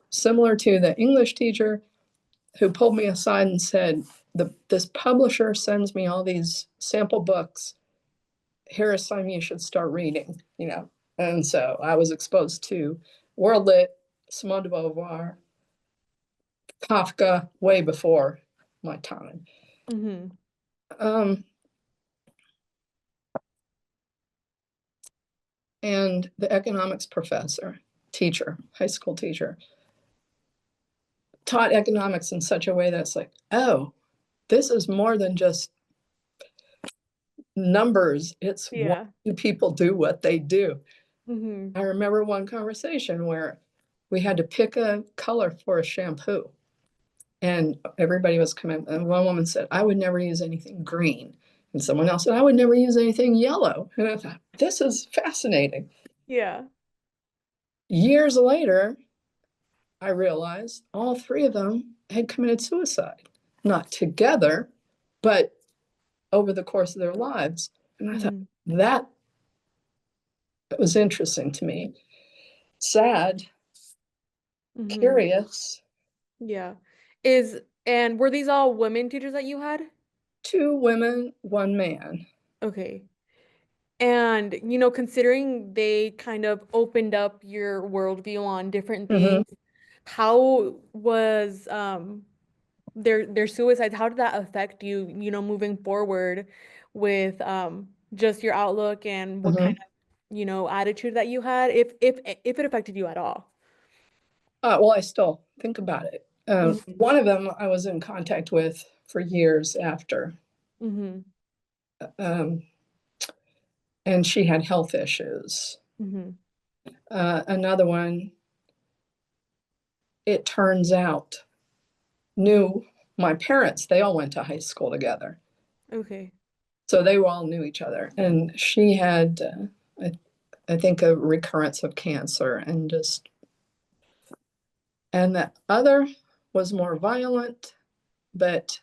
Similar to the English teacher who pulled me aside and said, this publisher sends me all these sample books. Here is some you should start reading, you know. And so I was exposed to World Lit, Simone de Beauvoir, Kafka, way before my time. Mm-hmm. Um, and the economics professor, teacher, high school teacher, taught economics in such a way that's like, oh, this is more than just numbers. It's why Yeah. do people do what they do. Mm-hmm. I remember one conversation where we had to pick a color for a shampoo, and everybody was coming. And one woman said, I would never use anything green. And someone else said, I would never use anything yellow. And I thought, this is fascinating. Yeah. Years later, I realized all three of them had committed suicide, not together, but over the course of their lives. And I thought, Mm-hmm. that was interesting to me. Sad, Mm-hmm. curious. Yeah. Is and were these all women teachers that you had? Two women, one man. Okay. And, considering they kind of opened up your worldview on different Mm-hmm. things, how was their suicides, how did that affect you, moving forward with just your outlook and what kind Mm-hmm. of, attitude that you had, if it affected you at all? Well, I still think about it. Mm-hmm. One of them I was in contact with for years after, Mm-hmm. um, and she had health issues. Mm-hmm. Another one, it turns out, knew my parents. They all went to high school together. Okay. So they all knew each other. And she had, I think, a recurrence of cancer, and just, and the other was more violent, but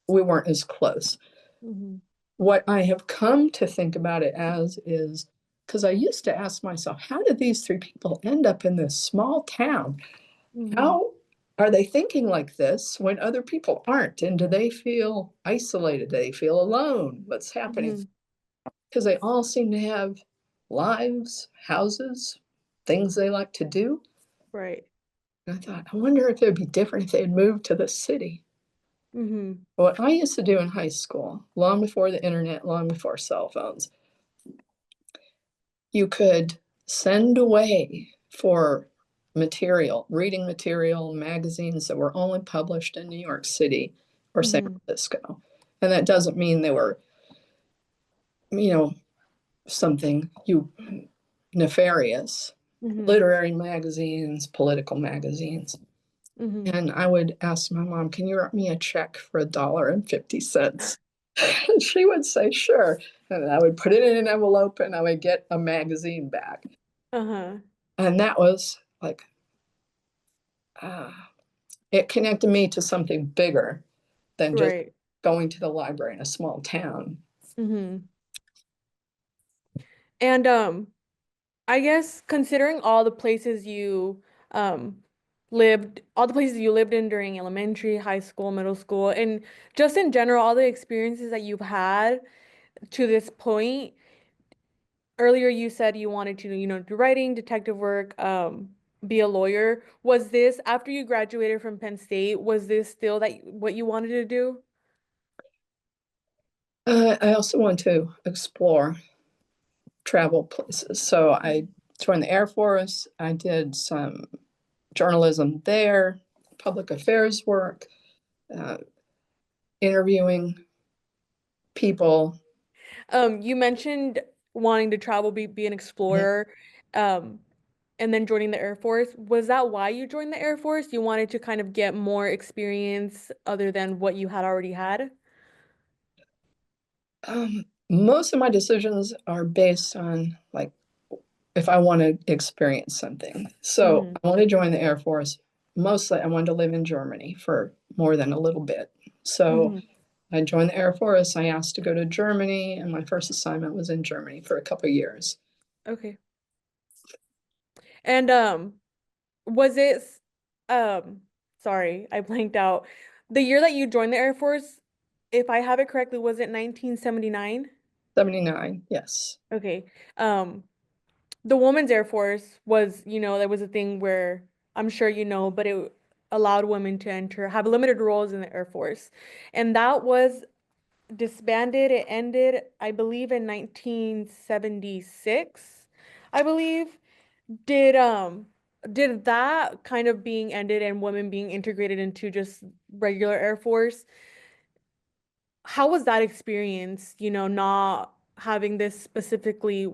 we weren't as close. Mm-hmm. What I have come to think about it as is, because I used to ask myself, how did these three people end up in this small town? Mm-hmm. How are they thinking like this when other people aren't? And do they feel isolated? Do they feel alone? What's happening? Mm-hmm. Because they all seem to have lives, houses, things they like to do. Right. And I thought, I wonder if it would be different if they had moved to the city. Mm-hmm. What I used to do in high school, long before the internet, long before cell phones, you could send away for material, reading material, magazines that were only published in New York City or San Mm-hmm. Francisco. And that doesn't mean they were, you know, something you nefarious. Mm-hmm. Literary magazines, political magazines. Mm-hmm. And I would ask my mom, can you write me a check for $1.50? And she would say, sure. And I would put it in an envelope and I would get a magazine back. Uh-huh. And that was like, uh, it connected me to something bigger than just Right. going to the library in a small town. Mm-hmm. And I guess considering um all the places you lived in during elementary, high school, middle school, and just in general, all the experiences that you've had to this point. Earlier you said you wanted to, do writing, detective work, be a lawyer. Was this after you graduated from Penn State, was this still what you wanted to do? I also want to explore travel places. So I joined the Air Force. I did some journalism there, public affairs work, uh, interviewing people. You mentioned wanting to travel, be an explorer, um, and then joining the Air Force. Was that why you joined the Air Force? You wanted to kind of get more experience other than what you had already had? Most of my decisions are based on like if I want to experience something. So Mm-hmm. I want to join the Air Force. Mostly, I wanted to live in Germany for more than a little bit. So Mm-hmm. I joined the Air Force. I asked to go to Germany, and my first assignment was in Germany for a couple of years. Okay. And was it sorry, I blanked out. The year that you joined the Air Force, if I have it correctly, was it 1979? 79, yes. Okay. Um, the Women's Air Force was, that was a thing where I'm sure you know, but it allowed women to have limited roles in the Air Force. And that was disbanded. It ended, I believe, in 1976, I believe. Did um did that kind of being ended and women being integrated into just regular Air Force, how was that experience, not having this specifically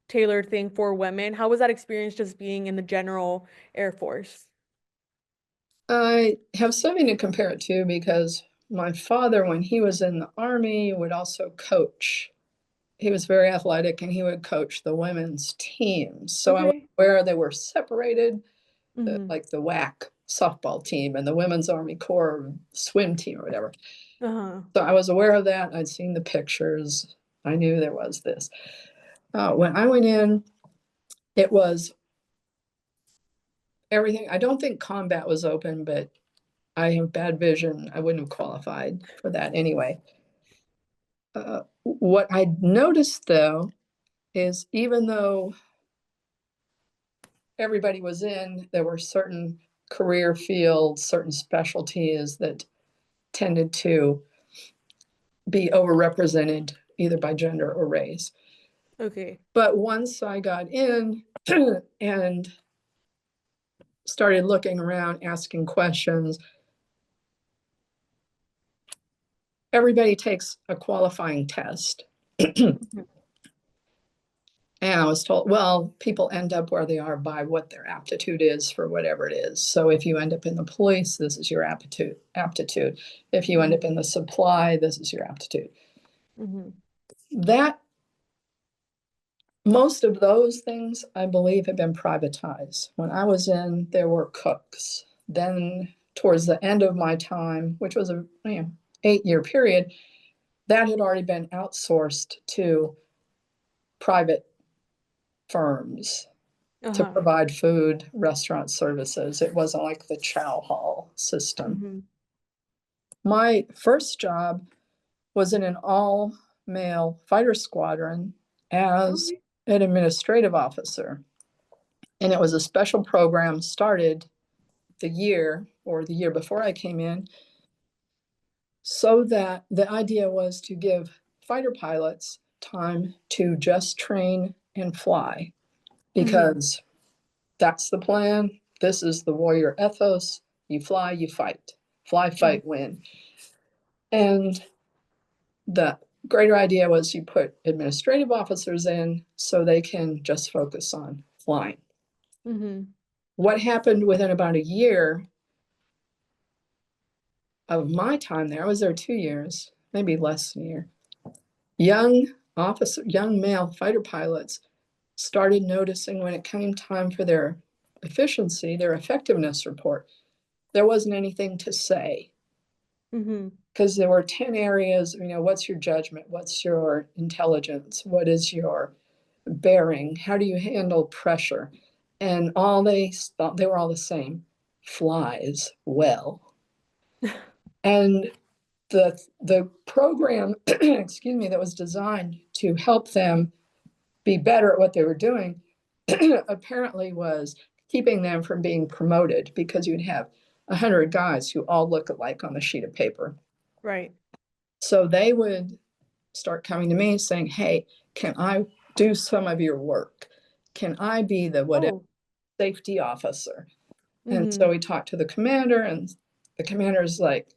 tailored thing for women? How was that experience just being in the general Air Force? I have something to compare it to because my father, when he was in the Army, would also coach. He was very athletic and he would coach the women's teams. So I was Okay. aware they were separated, Mm-hmm. like the WAC softball team and the Women's Army Corps swim team or whatever. Uh-huh. So I was aware of that. I'd seen the pictures. I knew there was this. When I went in, it was everything. I don't think combat was open, but I have bad vision. I wouldn't have qualified for that anyway. What I noticed though is even though everybody was in, there were certain career fields, certain specialties that tended to be overrepresented either by gender or race. Okay. But once I got in and started looking around, asking questions, everybody takes a qualifying test. Mhm. And I was told, well, people end up where they are by what their aptitude is for whatever it is. So if you end up in the police, this is your aptitude. If you end up Mhm. in the supply, this is your aptitude. Mhm. That most of those things, I believe, have been privatized. When I was in, there were cooks. Then towards the end of my time, which was a 8-year period, that had already been outsourced to private firms to Uh-huh. provide food, restaurant services. It wasn't like the chow hall system. Mhm. My first job was in an all male fighter squadron as Okay. an administrative officer. And it was a special program started the year or the year before I came in, so that the idea was to give fighter pilots time to just train and fly Mhm. because that's the plan. This is the warrior ethos. You fly, you fight. Fly, Mhm. fight, win. And the greater idea was you put administrative officers in so they can just focus on flying. Mhm. What happened within about a year of my time there, I was there 2 years, maybe less than a year. Young male fighter pilots started noticing when it came time for their efficiency, their effectiveness report, there wasn't anything to say Mhm. because there were 10 areas. What's your judgment? What's your intelligence? What is your bearing? How do you handle pressure? And all they thought, they were all the same: flies well. And the program, excuse me, that was designed to help them be better at what they were doing apparently was keeping them from being promoted because you'd have 100 guys who all look alike on the sheet of paper. Right. So they would start coming to me saying, hey, can I do some of your work? Can I be the whatever Oh. safety officer? And so Mhm. we talked to the commander, and the commander's like,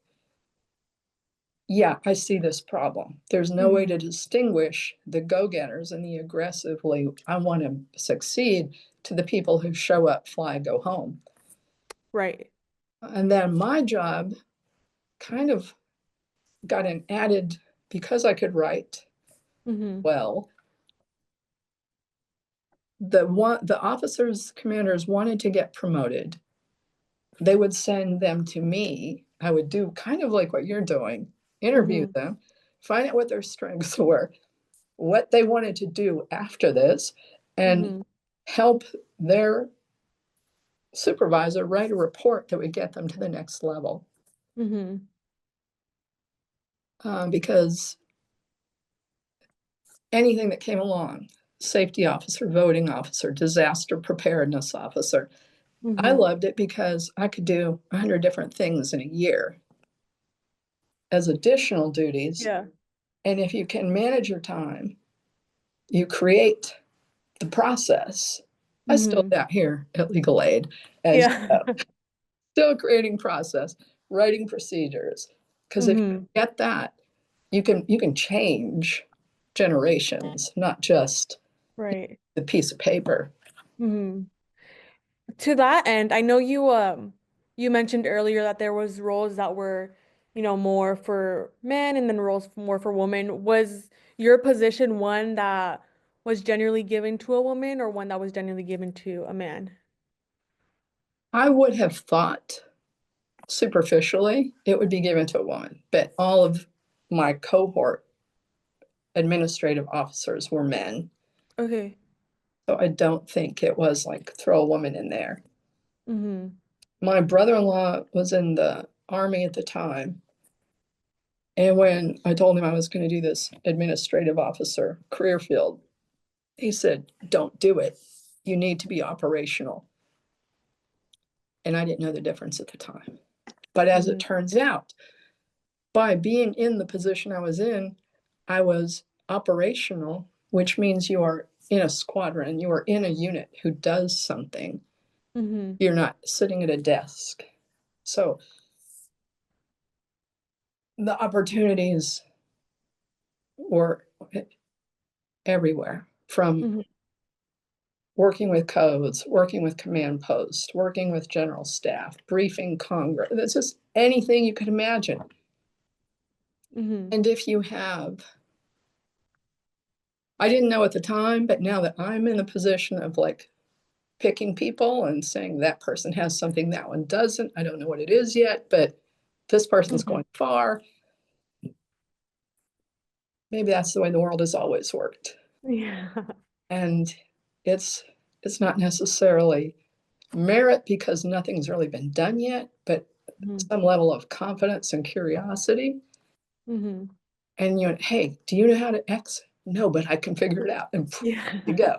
yeah, I see this problem. There's no way to Mhm. distinguish the go-getters and the aggressively, I want to succeed, to the people who show up, fly, go home. Right. And then my job kind of got an added, because I could write Mhm. well, the officers, commanders wanted to get promoted. They would send them to me. I would do kind of like what you're doing, interview Mhm. them, find out what their strengths were, what they wanted to do after this, and Mhm. help their supervisor write a report that would get them to the next level. Mhm. Because anything that came along, safety officer, voting officer, disaster preparedness officer, I Mhm. loved it because I could do 100 different things in a year as additional duties. Yeah. And if you can manage your time, you create the process. I still Mhm. do that here at Legal Aid, as Yeah. still creating process, writing procedures. Because if you Mhm. get that, you can change generations, not just Right. the piece of paper. Mhm. To that end, I know you mentioned earlier that there was roles that were, more for men and then roles more for women. Was your position one that was generally given to a woman or one that was generally given to a man? I would have thought superficially it would be given to a woman, but all of my cohort administrative officers were men. Okay. So I don't think it was like throw a woman in there. Mm-hmm. My brother in law was in the Army at the time. And when I told him I was going to do this administrative officer career field, he said, don't do it. You need to be operational. And I didn't know the difference at the time. But as it Mm-hmm. turns out, by being in the position I was in, I was operational, which means you are in a squadron, you are in a unit who does something. Mm-hmm. You're not sitting at a desk. So the opportunities were everywhere, from Mm-hmm. working with codes, working with command posts, working with general staff, briefing Congress. That's just anything you could imagine. Mm-hmm. And if you have, I didn't know at the time, but now that I'm in the position of like picking people and saying that person has something that one doesn't, I don't know what it is yet, but this person's Mm-hmm. going far. Maybe that's the way the world has always worked. Yeah. And it's it's not necessarily merit because nothing's really been done yet, but Mm-hmm. some level of confidence and curiosity. Mm-hmm. And hey, do you know how to X? No, but I can figure it out. And Yeah. you go.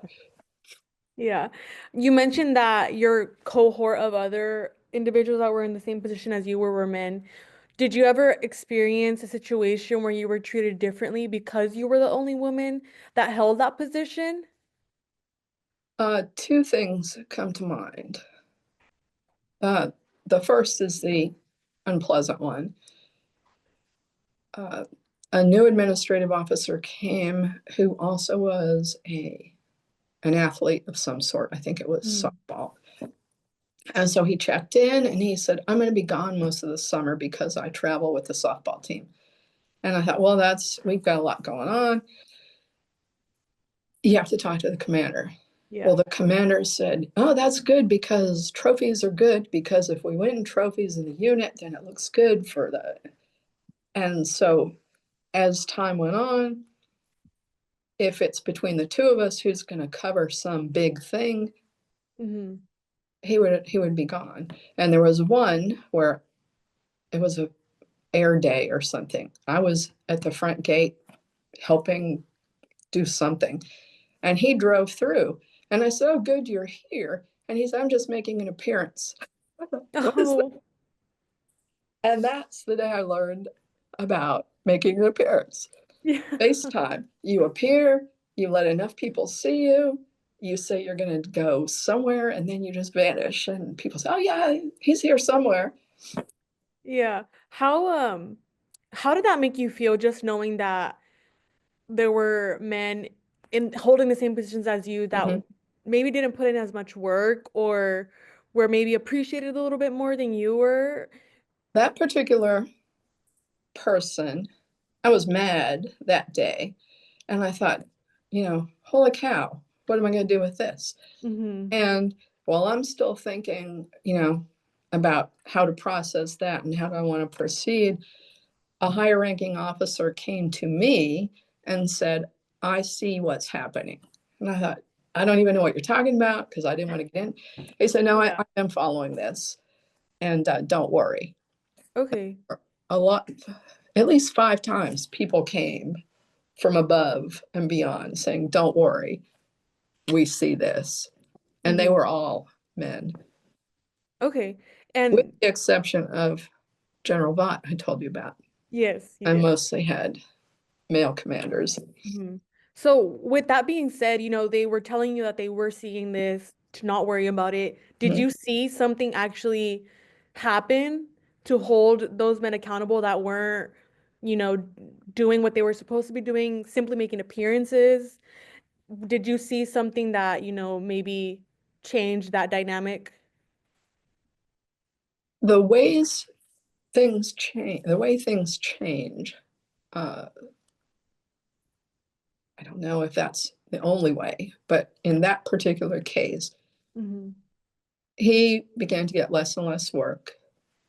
Yeah. You mentioned that your cohort of other individuals that were in the same position as you were men. Did you ever experience a situation where you were treated differently because you were the only woman that held that position? Two things come to mind. Uh, the first is the unpleasant one. Uh, a new administrative officer came who also was an athlete of some sort. I think it was Mm. softball. And so he checked in and he said, I'm going to be gone most of the summer because I travel with the softball team. And I thought, well, we've got a lot going on. You have to talk to the commander. Well, Yeah. the commander said, oh, that's good because trophies are good because if we win trophies in the unit, then it looks good for the. And so as time went on, if it's between the two of us who's going to cover some big thing, Hmm. he would be gone. And there was one where it was a air day or something. I was at the front gate helping do something, and he drove through. And I said, "Oh, good, you're here." And he said, "I'm just making an appearance." What is that? Oh, And that's the day I learned about making an appearance. yeah. FaceTime. You appear, you let enough people see you, you say you're going to go somewhere, and then you just vanish. And people say, oh, yeah, he's here somewhere. Yeah. How did that make you feel just knowing that there were men in holding the same positions as you that Mm-hmm. maybe didn't put in as much work or were maybe appreciated a little bit more than you were? That particular person, I was mad that day. And I thought, holy cow, what am I going to do with this? Hmm. And while I'm still thinking, about how to process that and how do I want to proceed, a higher ranking officer came to me and said, I see what's happening. And I thought, I don't even know what you're talking about because I didn't want to get in. He said, no, Yeah. I am following this and don't worry. Okay. A lot, at least 5 times, people came from above and beyond saying, don't worry, we see this. And they Mm-hmm. were all men, Okay. with And the exception of General Vought, I told you about. yes, you I did. mostly had male commanders. Hmm. So, with that being said, they were telling you that they were seeing this, to not worry about it. Did Mhm. you see something actually happen to hold those men accountable that weren't, you know, doing what they were supposed to be doing, simply making appearances? Did you see something that, maybe changed that dynamic? The ways the way things change, uh, I don't know if that's the only way, but in that particular case, Hmm. he began to get less and less work.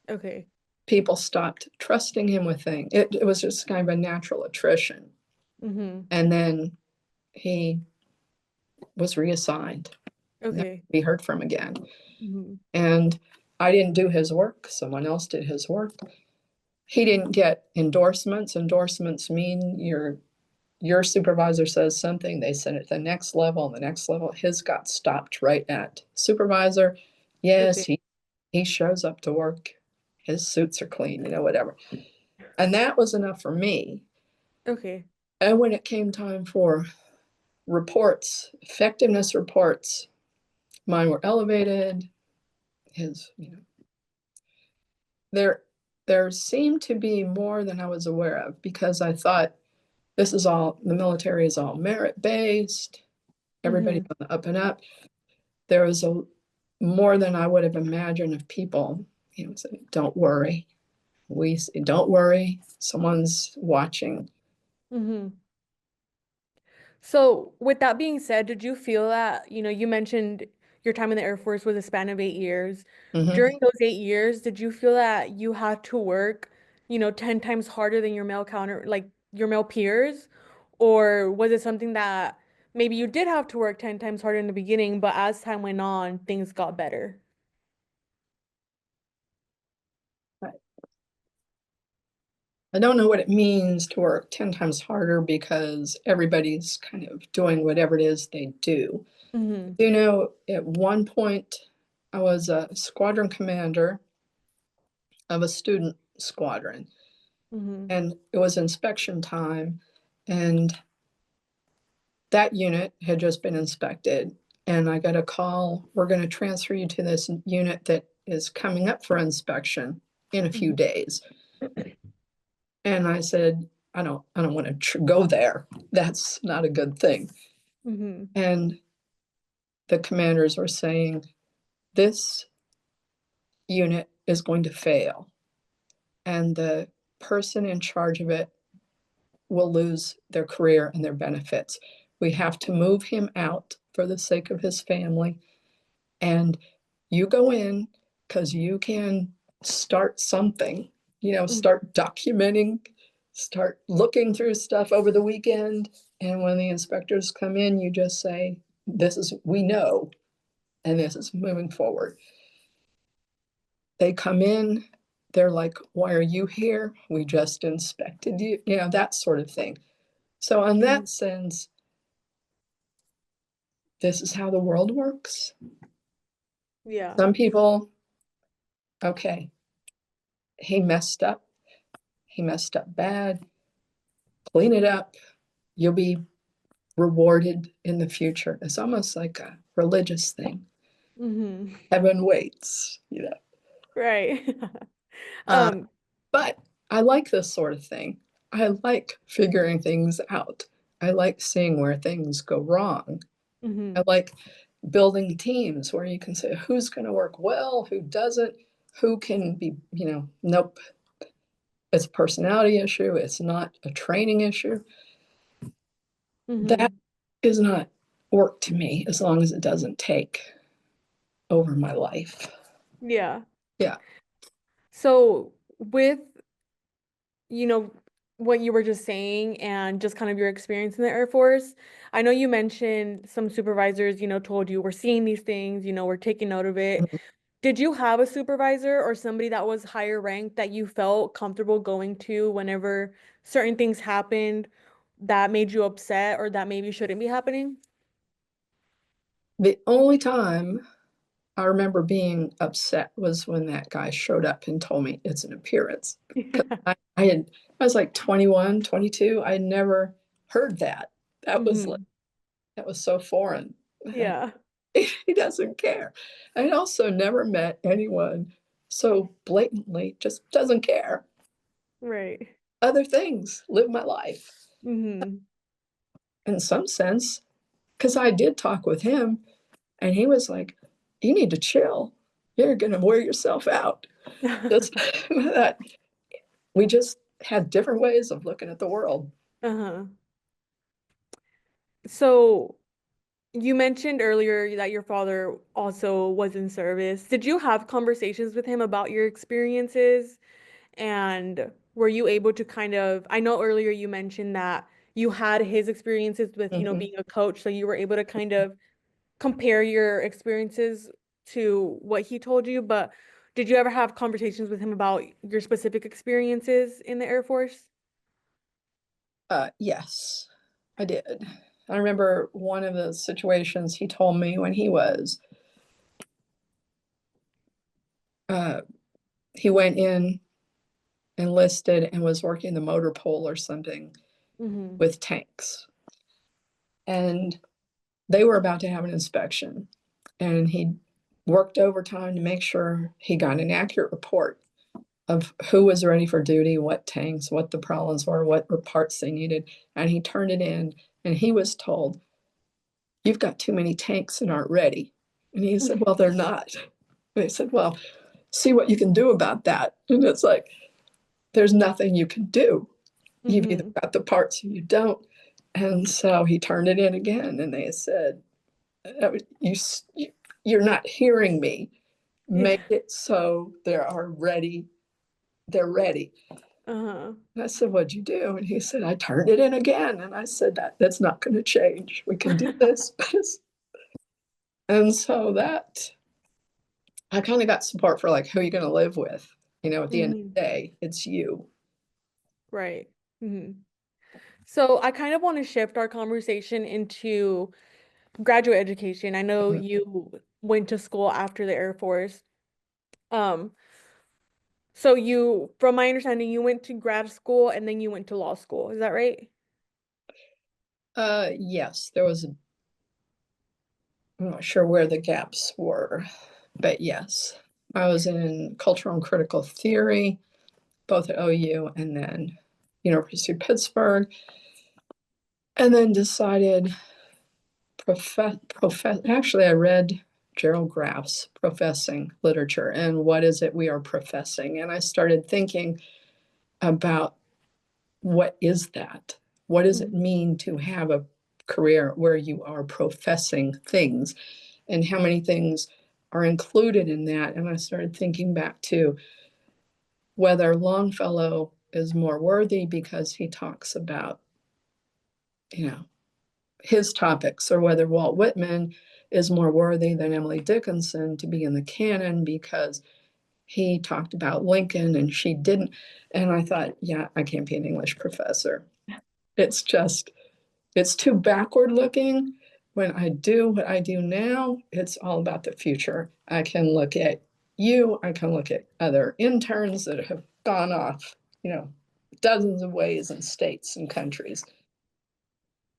Okay. People stopped trusting him with things. It was just kind of a natural attrition. Hmm. And then he was reassigned, never Okay. be heard from again. Hmm. And I didn't do his work, someone else did his work. He didn't get endorsements. Endorsements mean your supervisor says something, they send it to the next level, and the next level. His got stopped right at supervisor. Yes, Okay. he shows up to work. His suits are clean, whatever. And that was enough for me. Okay. And when it came time for reports, effectiveness reports, mine were elevated. His, there there seemed to be more than I was aware of because I thought the military is all merit based. Everybody's Hmm. on the up and up. There was a more than I would have imagined of people, saying, don't worry. Don't worry. Someone's watching. Hmm. So, with that being said, did you feel that, you mentioned your time in the Air Force was a span of 8 years. Mhm. During those 8 years, did you feel that you had to work, 10 times harder than your male peers? Or was it something that maybe you did have to work 10 times harder in the beginning, but as time went on, things got better? I don't know what it means to work 10 times harder because everybody's kind of doing whatever it is they do. Mm-hmm. At one point, I was a squadron commander of a student squadron, Mm-hmm. and it was inspection time, and that unit had just been inspected. And I got a call, we're going to transfer you to this unit that is coming up for inspection in a few days. And I said, I don't want to go there. That's not a good thing. Mm-hmm. And the commanders were saying, this unit is going to fail, and the person in charge of it will lose their career and their benefits. We have to move him out for the sake of his family. And you go in because you can start something, start documenting, start looking through stuff over the weekend. And when the inspectors come in, you just say, we know, and this is moving forward. They come in, they're like, why are you here? We just inspected you, that sort of thing. So, in Mm-hmm. that sense, this is how the world works. Yeah. Some people, okay, he messed up. He messed up bad. Clean it up. You'll be rewarded in the future. It's almost like a religious thing. Mm-hmm. Heaven waits. Right. Uh, Um, but I like this sort of thing. I like figuring things out. I like seeing where things go wrong. I mhm, like building teams where you can say who's going to work well, who doesn't, who can be, nope, it's a personality issue, it's not a training issue. That mhm. is not work to me as long as it doesn't take over my life. Yeah. Yeah. So with you know, what you were just saying and just kind of your experience in the Air Force. I know you mentioned some supervisors, told you we're seeing these things, we're taking note of it. Did you have a supervisor or somebody that was higher ranked that you felt comfortable going to whenever certain things happened that made you upset or that maybe shouldn't be happening? The only time I remember being upset was when that guy showed up and told me it's an appearance. Because I was like 21, 22. I had never heard that. That was like, Hmm. that was so foreign. Yeah, He doesn't care. I also never met anyone so blatantly just doesn't care. right. Other things, live my life. Hmm. In some sense, because I did talk with him and he was like, you need to chill. You're going to wear yourself out. Just that we just had different ways of looking at the world. Uh-huh. So you mentioned earlier that your father also was in service. Did you have conversations with him about your experiences? And were you able to kind of, I know earlier you mentioned that you had his experiences with, Mhm. being a coach, so you were able to kind of compare your experiences to what he told you, but did you ever have conversations with him about your specific experiences in the Air Force? Yes, I did. I remember one of the situations he told me when uh, he went in, enlisted, and was working the motor pool or something Mm-hmm. with tanks. And they were about to have an inspection. And he worked overtime to make sure he got an accurate report of who was ready for duty, what tanks, what the problems were, what parts they needed. And he turned it in, and he was told, you've got too many tanks and aren't ready. And he said, well, they're not. And they said, well, see what you can do about that. And it's like, there's nothing you can do. You've either Mm-hmm. got the parts or you don't. And so he turned it in again, and they said, you, you're not hearing me. Yeah. Make it so they're ready. Uh-huh. And I said, what'd you do? And he said, I turned it in again. And I said, that's not going to change. We can do this. And so that I kind of got support for like who you're going to live with. At the end of Mm-hmm. the day, it's you. Right. Mm-hmm. So I kind of want to shift our conversation into graduate education. I know you went to school after the Air Force. Um, so from my understanding, you went to grad school and then you went to law school. Is that right? Yes, I'm not sure where the gaps were, but yes, I was in cultural and critical theory, both at OU and then University of Pittsburgh, and then decided actually I read Gerald Graff's Professing Literature and What Is It We Are Professing? And I started thinking about what is that? What does it Mhm. mean to have a career where you are professing things and how many things are included in that? And I started thinking back to whether Longfellow is more worthy because he talks about, you know, his topics, or whether Walt Whitman is more worthy than Emily Dickinson to be in the canon because he talked about Lincoln and she didn't. And I thought, yeah, I can't be an English professor. It's just, it's too backward looking. When I do what I do now, it's all about the future. I can look at I can look at other interns that have gone off, you know, dozens of ways in states and countries.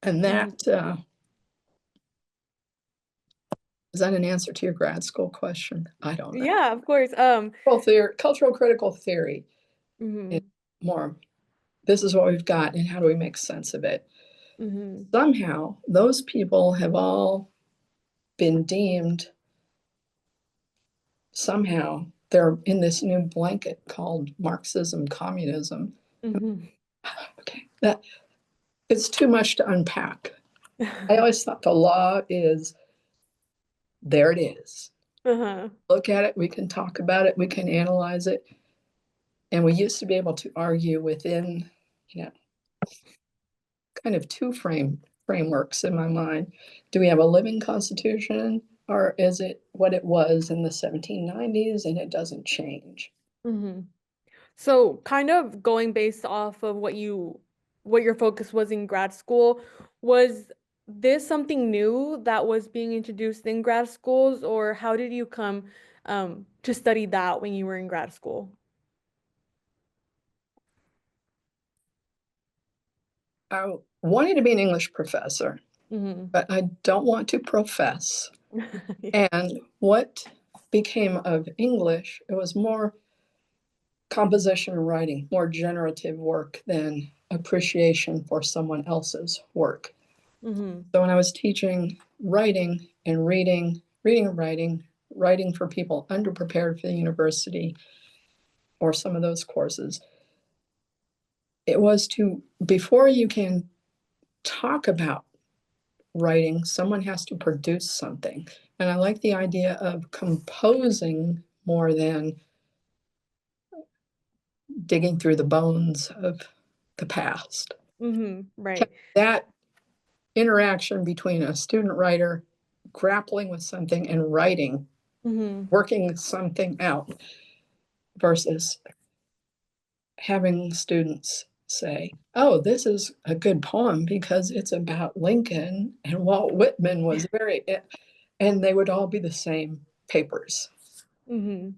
And Mhm. is that an answer to your grad school question? I don't know. Yeah, of course. Cultural critical theory is Mhm. more, this is what we've got and how do we make sense of it? Mhm. Somehow, those people have all been deemed, somehow, they're in this new blanket called Marxism, communism. Mhm. Okay, that it's too much to unpack. I always thought the law is there it is. Uh-huh. Look at it, we can talk about it, we can analyze it. And we used to be able to argue within, you know, kind of frameworks in my mind. Do we have a living constitution, or is it what it was in the 1790s and it doesn't change? Hmm. So kind of going based off of what your focus was in grad school, was this something new that was being introduced in grad schools, or how did you come to study that when you were in grad school? I wanted to be an English professor, Hmm. but I don't want to profess. And what became of English, it was more composition and writing, more generative work than appreciation for someone else's work. Hmm. So when I was teaching writing and reading and writing for people underprepared for the university or some of those courses, it was to, before you can talk about writing, someone has to produce something. And I like the idea of composing more than digging through the bones of the past. Hmm. Right. That interaction between a student writer grappling with something and writing, Hmm. working something out, versus having students say, oh, this is a good poem because it's about Lincoln and Walt Whitman was very, and they would all be the same papers. Hmm.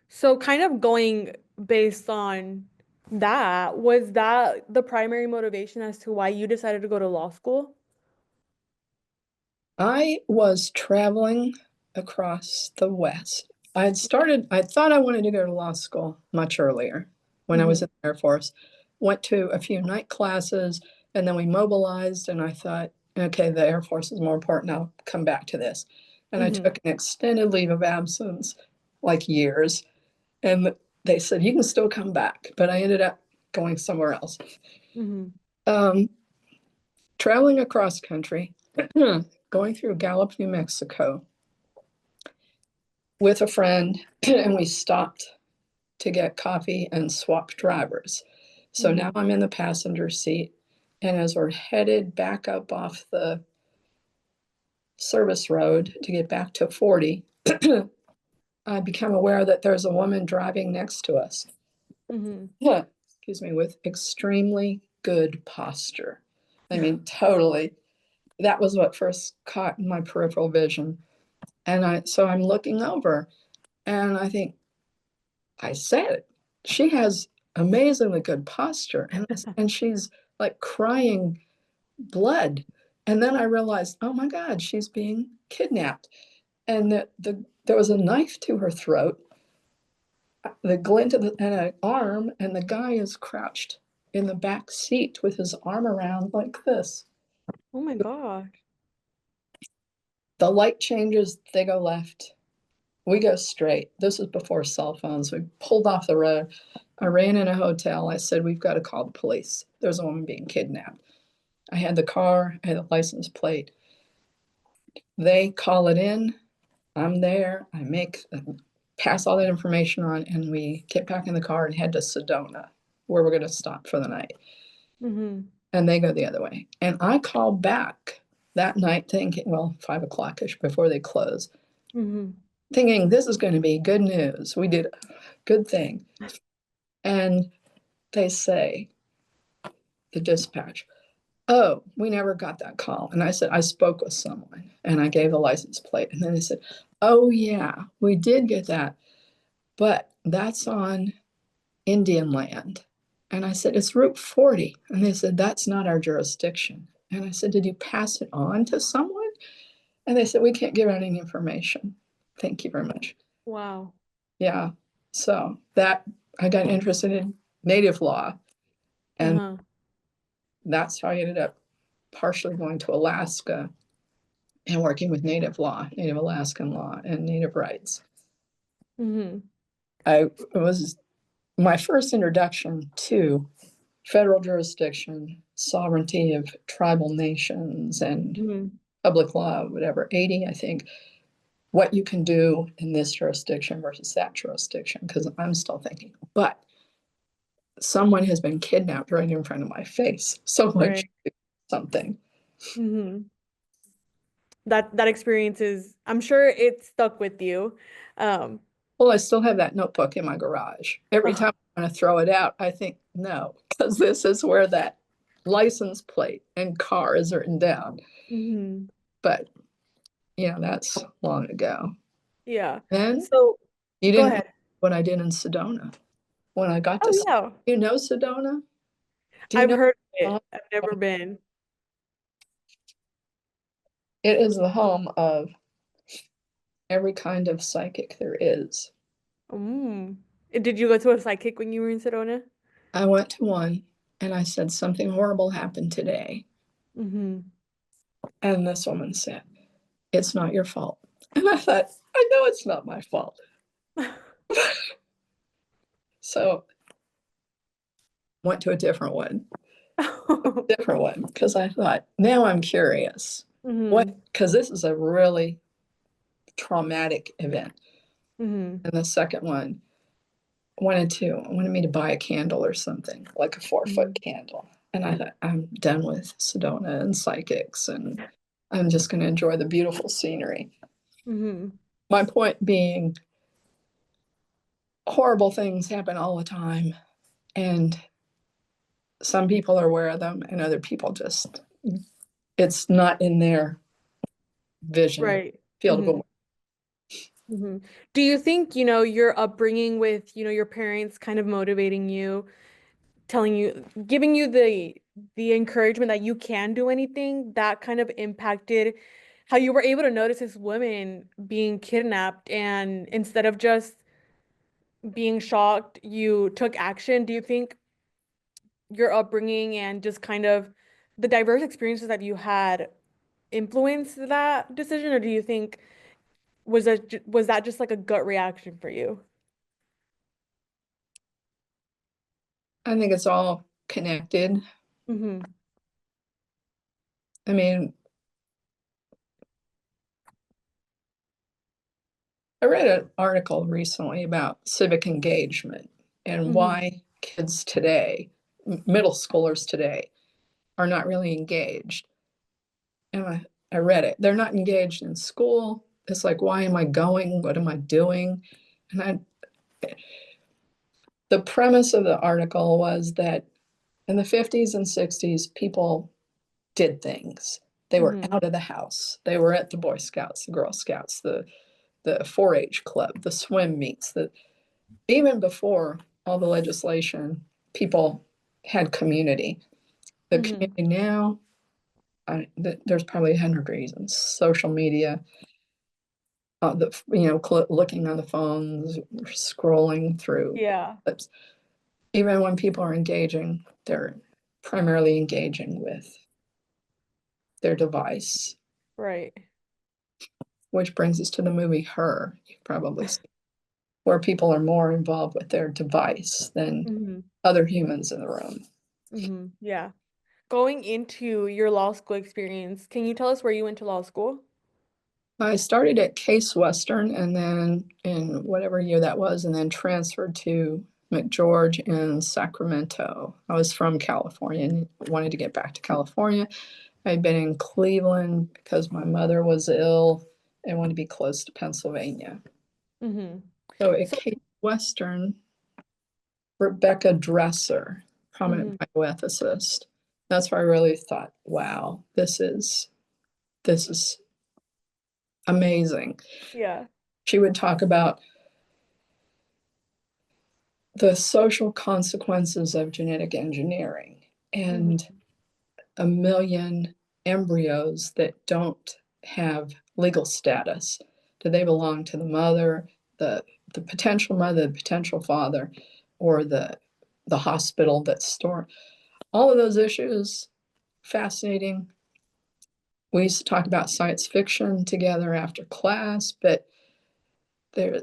So kind of going based on that, was that the primary motivation as to why you decided to go to law school? I was traveling across the West. I thought I wanted to go to law school much earlier when I was Hmm. in the Air Force. Went to a few night classes and then we mobilized, and I thought, okay, the Air Force is more important. I'll come back to this. And I Hmm. took an extended leave of absence, like years, and they said, you can still come back. But I ended up going somewhere else. Hmm. Um, Traveling across country, going through Gallup, New Mexico with a friend, and we stopped to get coffee and swap drivers. So now Hmm. I'm in the passenger seat. And as we're headed back up off the service road to get back to 40, I become aware that there's a woman driving next to us. Hmm. Yeah, excuse me, with extremely good posture. I mean, totally. That was what first caught my peripheral vision. So I'm looking over and I think, I said, she has amazingly good posture, and she's like crying blood. And then I realized, oh my God, she's being kidnapped. And there was a knife to her throat, the glint of an arm, and the guy is crouched in the back seat with his arm around like this. Oh my gosh. The light changes, they go left. We go straight. This was before cell phones. We pulled off the road. I ran in a hotel. I said, we've got to call the police. There's a woman being kidnapped. I had the car, I had the license plate. They call it in. I'm there. Pass all that information on, and we get back in the car and head to Sedona, where we're going to stop for the night. Hmm. And they go the other way. And I call back that night thinking, well, 5 o'clock ish before they close, Hmm. thinking this is going to be good news. We did a good thing. And they say, the dispatch, oh, we never got that call. And I said, I spoke with someone and I gave the license plate. And then they said, oh, yeah, we did get that, but that's on Indian land. And I said, it's Route 40. And they said, that's not our jurisdiction. And I said, did you pass it on to someone? And they said, we can't give out any information. Thank you very much. Wow. Yeah. So that I got interested in native law. And Uh-huh. that's how I ended up partially going to Alaska and working with native law, Native Alaskan law, and native rights. Hmm. It was my first introduction to federal jurisdiction, sovereignty of tribal nations, and Hmm. public law, whatever, 80, I think, what you can do in this jurisdiction versus that jurisdiction, because I'm still thinking. But someone has been kidnapped right in front of my face. Someone Right. should do something. Hmm. That experience is, I'm sure it stuck with you. Um, Well, I still have that notebook in my garage. Every oh, time I want to throw it out, I think, no, because this is where that license plate and car is written down. hmm. But, that's long ago. Yeah. Then So you go didn't know ahead. what I did in Sedona. When I got to, Oh yeah. you know Sedona? Do you I've know? heard of it. I've never been. It is the home of every kind of psychic there is. Mm. Did you go to a psychic when you were in Sedona? I went to one and I said, something horrible happened today. Hmm. And this woman said, it's not your fault. And I thought, I know it's not my fault. So went to a different one, because I thought, now I'm curious. What? Hmm. Because this is a really traumatic event. Hmm. And the second one wanted me to buy a candle or something, like a 4 foot Hmm. candle. And I thought, I'm done with Sedona and psychics, and I'm just going to enjoy the beautiful scenery. Hmm. My point being, horrible things happen all the time, and some people are aware of them, and other people just, it's not in their vision, Right. field of Hmm. awareness. Hmm. Do you think, your upbringing with, your parents kind of motivating you, telling you, giving you the encouragement that you can do anything, that kind of impacted how you were able to notice this woman being kidnapped and instead of just being shocked, you took action? Do you think your upbringing and just kind of the diverse experiences that you had influenced that decision, or do you think was that just like a gut reaction for you? I think it's all connected. Hmm. I mean, I read an article recently about civic engagement and Hmm. why kids today, middle schoolers today, are not really engaged. And I read it. They're not engaged in school. It's like, why am I going? What am I doing? And the premise of the article was that in the 50s and 60s, people did things. They were Hmm. out of the house. They were at the Boy Scouts, the Girl Scouts, the 4-H club, the swim meets. Even before all the legislation, people had community. The Hmm. community now, there's probably 100 reasons. Social media, looking on the phones, scrolling through Yeah, clips. Even when people are engaging, they're primarily engaging with their device, right. which brings us to the movie Her. You've probably seen, where people are more involved with their device than Hmm. other humans in the room. Hmm. Yeah. Going into your law school experience, can you tell us where you went to law school? I started at Case Western and then in whatever year that was, and then transferred to McGeorge in Sacramento. I was from California and wanted to get back to California. I'd been in Cleveland because my mother was ill and wanted to be close to Pennsylvania. Hmm. So at So, Case Western, Rebecca Dresser, prominent hmm. bioethicist. That's where I really thought, wow, this is amazing. Yeah. She would talk about the social consequences of genetic engineering and Hmm. a million embryos that don't have legal status. Do they belong to the mother, the potential mother, the potential father, or the hospital that's stored? All of those issues, fascinating. We used to talk about science fiction together after class, but there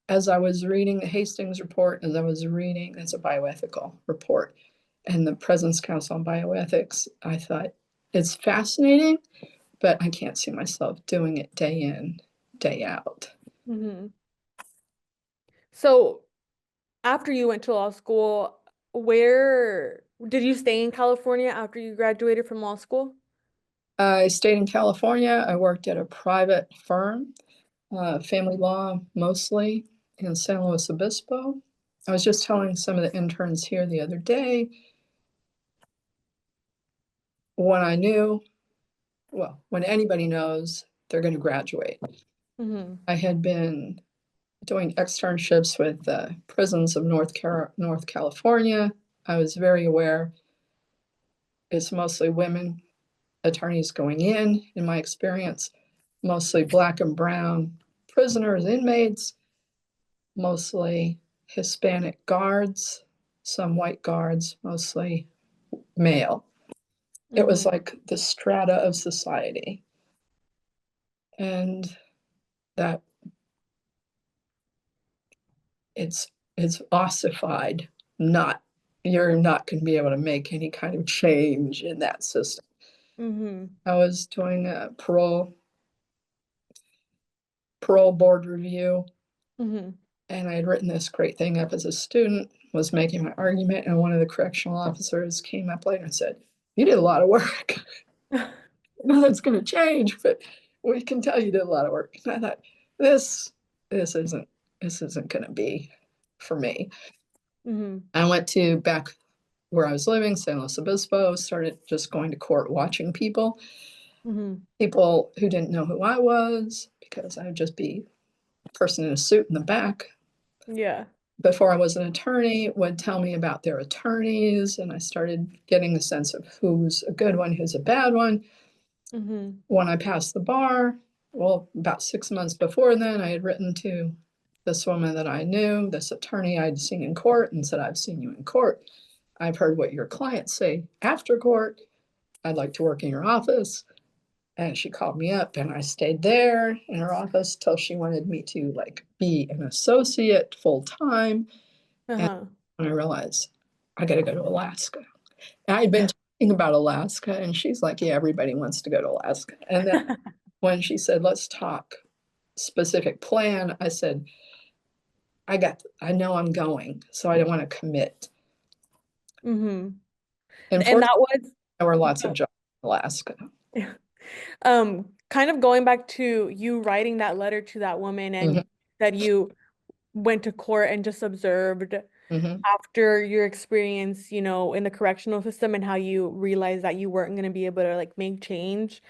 as I was reading the Hastings report, as I was reading, it's a bioethical report, and the President's Council on Bioethics, I thought, it's fascinating, but I can't see myself doing it day in, day out. Hmm. So after you went to law school, where did you stay in California after you graduated from law school? I stayed in California. I worked at a private firm, family law mostly, in San Luis Obispo. I was just telling some of the interns here the other day when I knew, well, when anybody knows they're going to graduate. Mm-hmm. I had been doing externships with prisons of North California. I was very aware it's mostly women attorneys going in my experience, mostly Black and brown prisoners, inmates, mostly Hispanic guards, some white guards, mostly male. It was Mm-hmm. like the strata of society. And that it's ossified, not you're not going to be able to make any kind of change in that system. Mm-hmm. I was doing a parole board review, Mm-hmm. and I had written this great thing up as a student, was making my argument, and one of the correctional officers came up later and said, "You did a lot of work. Nothing's going to change, but we can tell you did a lot of work." And I thought, this this isn't this isn't going to be for me. Mm-hmm. I went to back where I was living, San Luis Obispo, started just going to court watching Mm-hmm. people who didn't know who I was, because I would just be a person in a suit in the back. Yeah. Before I was an attorney, would tell me about their attorneys, and I started getting a sense of who's a good one, who's a bad one. Mm-hmm. When I passed the bar, well, about 6 months before then, I had written to this woman that I knew, this attorney I'd seen in court, and said, "I've seen you in court. I've heard what your clients say after court. I'd like to work in your office." And she called me up, and I stayed there in her office till she wanted me to like be an associate full time. And Uh-huh. I realized I got to go to Alaska. And I'd been talking about Alaska, and she's like, "Yeah, everybody wants to go to Alaska." And then when she said, "Let's talk specific plan," I said, I know I'm going, so I don't want to commit. Mm-hmm. And And fortunately, that was there were lots of jobs in Alaska. kind of going back to you writing that letter to that woman Hmm. and that you went to court and just observed Hmm. after your experience, in the correctional system and how you realized that you weren't going to be able to like make change.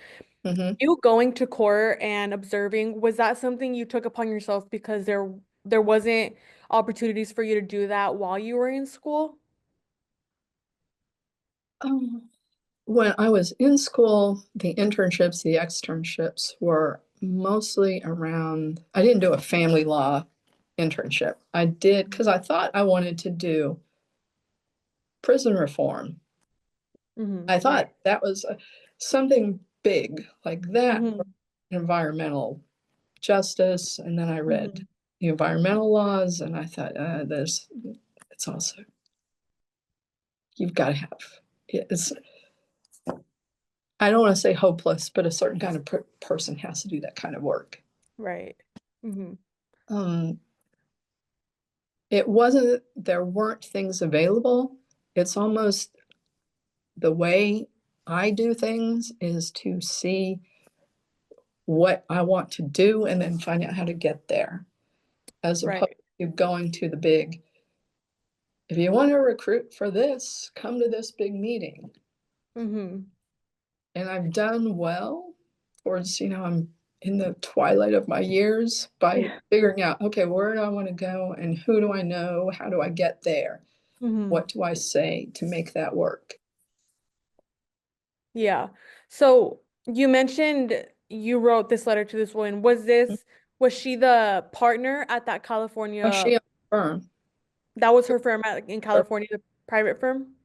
Hmm. You going to court and observing, was that something you took upon yourself because there wasn't opportunities for you to do that while you were in school? When I was in school, the internships, the externships were mostly around, I didn't do a family law internship. I did because I thought I wanted to do prison reform. I thought Right. that was something big like that, Hmm. environmental justice. And then I read Hmm. the environmental laws, and I thought, it's also, you've got to have, it's, I don't want to say hopeless, but a certain kind of person has to do that kind of work. Right. Hmm. Um, it wasn't, there weren't things available. It's almost the way I do things is to see what I want to do and then find out how to get there, as opposed Right. to going to the big, if you want to recruit for this, come to this big meeting. Hmm. And I've done well towards, I'm in the twilight of my years by Yeah. figuring out, okay, where do I want to go and who do I know? How do I get there? Hmm. What do I say to make that work? Yeah. So you mentioned you wrote this letter to this woman. Was she the partner at that Oh, California? she owned a firm. That was her firm in California, the private firm?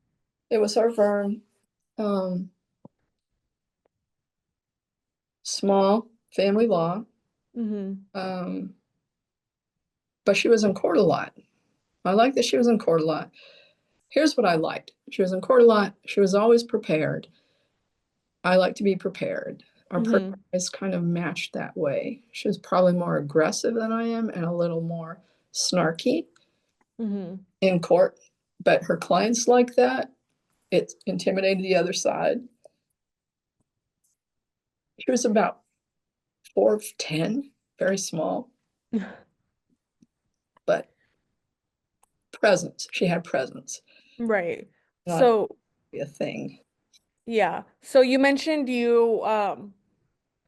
It was her firm. Um, Small family law. Hmm. Um, but she was in court a lot. I like that she was in court a lot. Here's what I liked. She was in court a lot. She was always prepared. I like to be prepared. Our Hmm. personalities kind of matched that way. She was probably more aggressive than I am and a little more snarky. Mm-hmm. in court. But her clients like that. It intimidated the other side. She was about 4'10", very small, but presence. She had presence. Right. Not So, a thing. yeah. So you mentioned you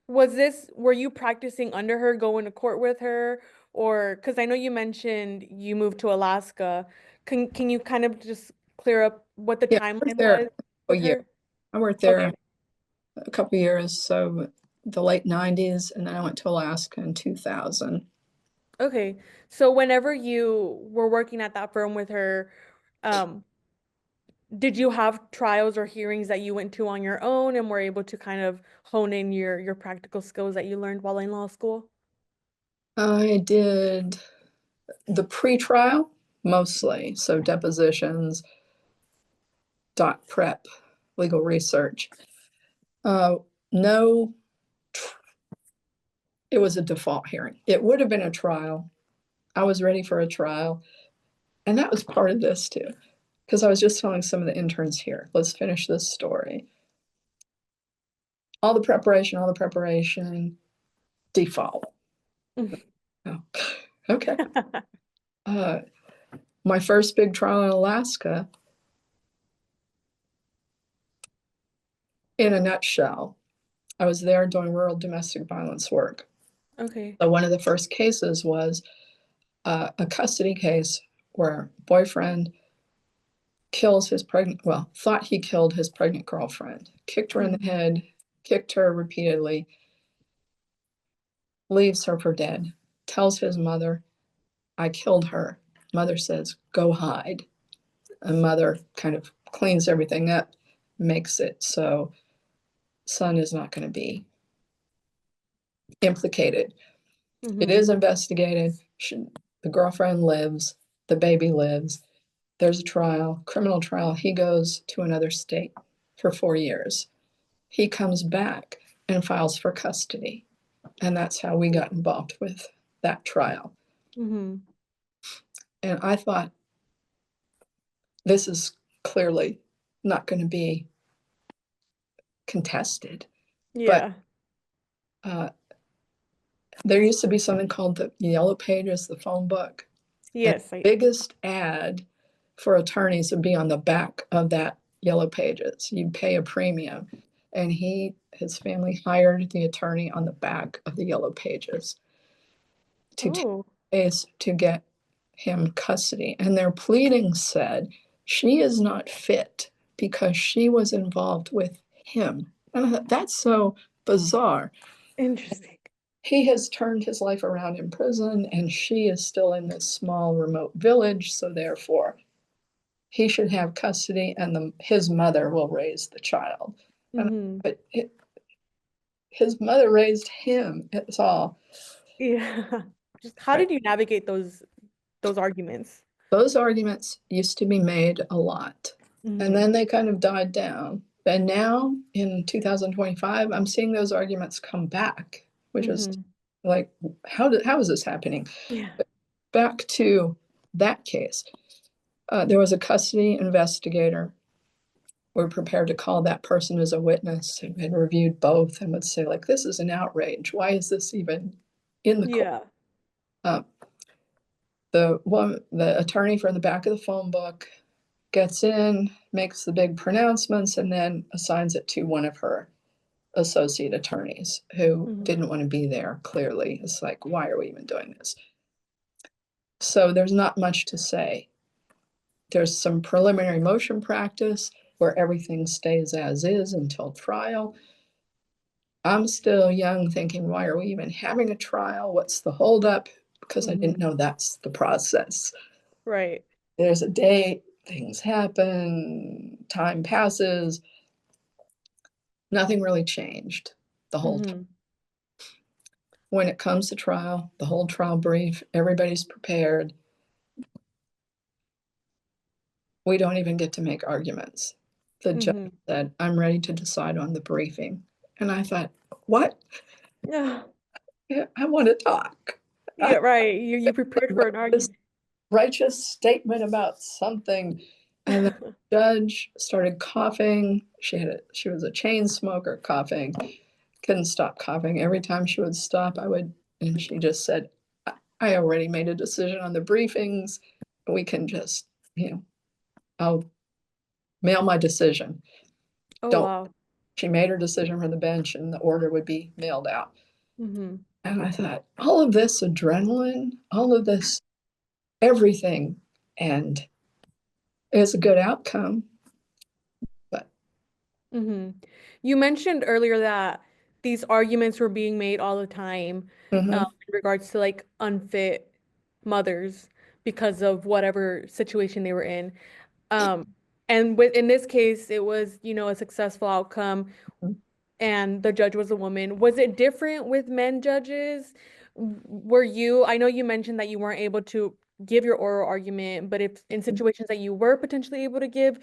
were you practicing under her, going to court with her, or because I know you mentioned you moved to Alaska. Can you kind of just clear up what the Yeah, I worked timeline there was a with year. her? I worked Okay. there a couple of years, so the late 90s, and then I went to Alaska in 2000. Okay. So whenever you were working at that firm with her, um, did you have trials or hearings that you went to on your own and were able to kind of hone in your practical skills that you learned while in law school? I did the pre-trial mostly, so depositions, doc prep, legal research. Uh, no, it was a default hearing. It would have been a trial. I was ready for a trial. And that was part of this too, because I was just telling some of the interns here, let's finish this story. All the preparation, default. Oh, okay. Uh, my first big trial in Alaska, in a nutshell, I was there doing rural domestic violence work. Okay. So one of the first cases was a custody case where boyfriend kills his pregnant, well, thought he killed his pregnant girlfriend, kicked her in the Mhm. head, kicked her repeatedly, leaves her for dead, tells his mother, I killed her. Mother says, go hide. And mother kind of cleans everything up, makes it so son is not going to be implicated. It Mhm. is investigated. The girlfriend lives, the baby lives. There's a trial, criminal trial. He goes to another state for 4 years. He comes back and files for custody. And that's how we got involved with that trial. Mhm. And I thought, this is clearly not going to be contested. But Yeah. uh, there used to be something called the Yellow Pages, the phone book. And Yes, the biggest ad for attorneys would be on the back of that Yellow Pages. You'd pay a premium. And his family hired the attorney on the back of the Yellow Pages to take Oh, case to get him custody. And their pleading said she is not fit because she was involved with him. And I thought, that's so bizarre. interesting. He has turned his life around in prison, and she is still in this small remote village. So therefore, he should have custody, and his mother will raise the child. And Mhm. but his mother raised him. It's all Yeah. Just how right. did you navigate those arguments? Those arguments used to be made a lot, and Mhm. then they kind of died down. And now in 2025, I'm seeing those arguments come back, which is Mhm. like, how is this happening? Yeah. Back to that case. There was a custody investigator. We're prepared to call that person as a witness and had reviewed both and would say, like, this is an outrage. Why is this even in the court? Yeah. Uh, the attorney from the back of the phone book gets in, makes the big pronouncements, and then assigns it to one of her associate attorneys who Mhm. didn't want to be there. Clearly, it's like, why are we even doing this? So there's not much to say. There's some preliminary motion practice where everything stays as is until trial. I'm still young, thinking, why are we even having a trial? What's the holdup? Because I didn't Mhm. know that's the process. Right. There's a date, things happen, time passes. Nothing really changed the whole time. Mhm. When it comes to trial, the whole trial brief, everybody's prepared. We don't even get to make arguments. The judge Mhm. said, I'm ready to decide on the briefing. And I thought, what? Yeah. I want to talk. I Yeah, right. You prepared for an this argument. righteous statement about something. And the judge started coughing. She was a chain smoker, coughing, couldn't stop coughing. Every time she would stop, and she just said, I already made a decision on the briefings. We can just, I'll mail my decision. Oh, Don't. wow. She made her decision from the bench and the order would be mailed out. Mm-hmm. And I thought, all of this adrenaline, all of this, everything, and it's a good outcome. But Mm-hmm. You mentioned earlier that these arguments were being made all the time, mhm, in regards to like unfit mothers because of whatever situation they were in. Um, and in this case, it was, a successful outcome, and the judge was a woman. Was it different with men judges? I know you mentioned that you weren't able to give your oral argument, but if in situations that you were potentially able to give,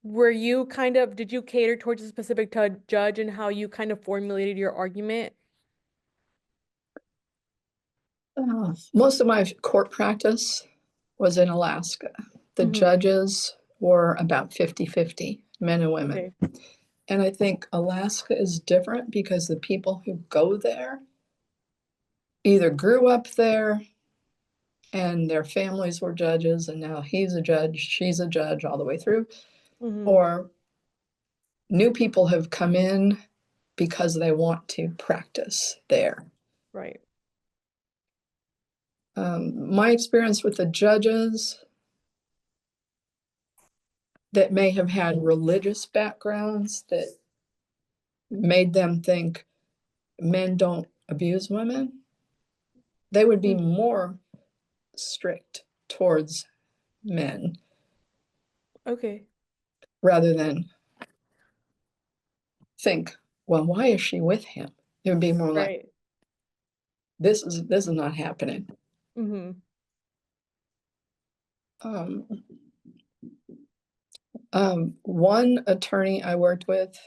did you cater towards a specific judge and how you kind of formulated your argument? most of my court practice was in Alaska. The Hmm. judges were about 50-50, men and women. Okay. And I think Alaska is different because the people who go there either grew up there and their families were judges, and now he's a judge, she's a judge all the way through, Hmm. or new people have come in because they want to practice there. Right. My experience with the judges that may have had religious backgrounds that made them think men don't abuse women, they would be Mhm. more strict towards men Okay. rather than think, well, why is she with him? It would be more like, Right. this is not happening. Hmm. Um, one attorney I worked with,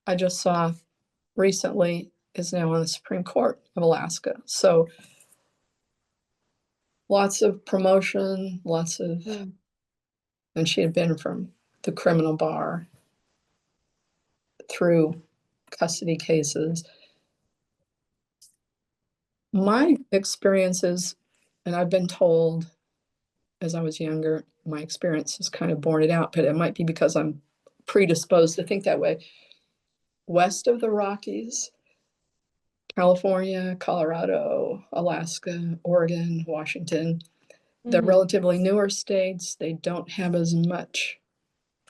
I just saw recently, is now on the Supreme Court of Alaska. So lots of promotion, Mm. and she had been from the criminal bar through custody cases. My experiences, and I've been told as I was younger, my experience has kind of borne it out, but it might be because I'm predisposed to think that way. West of the Rockies, California, Colorado, Alaska, Oregon, Washington, they're Hmm. relatively newer states. They don't have as much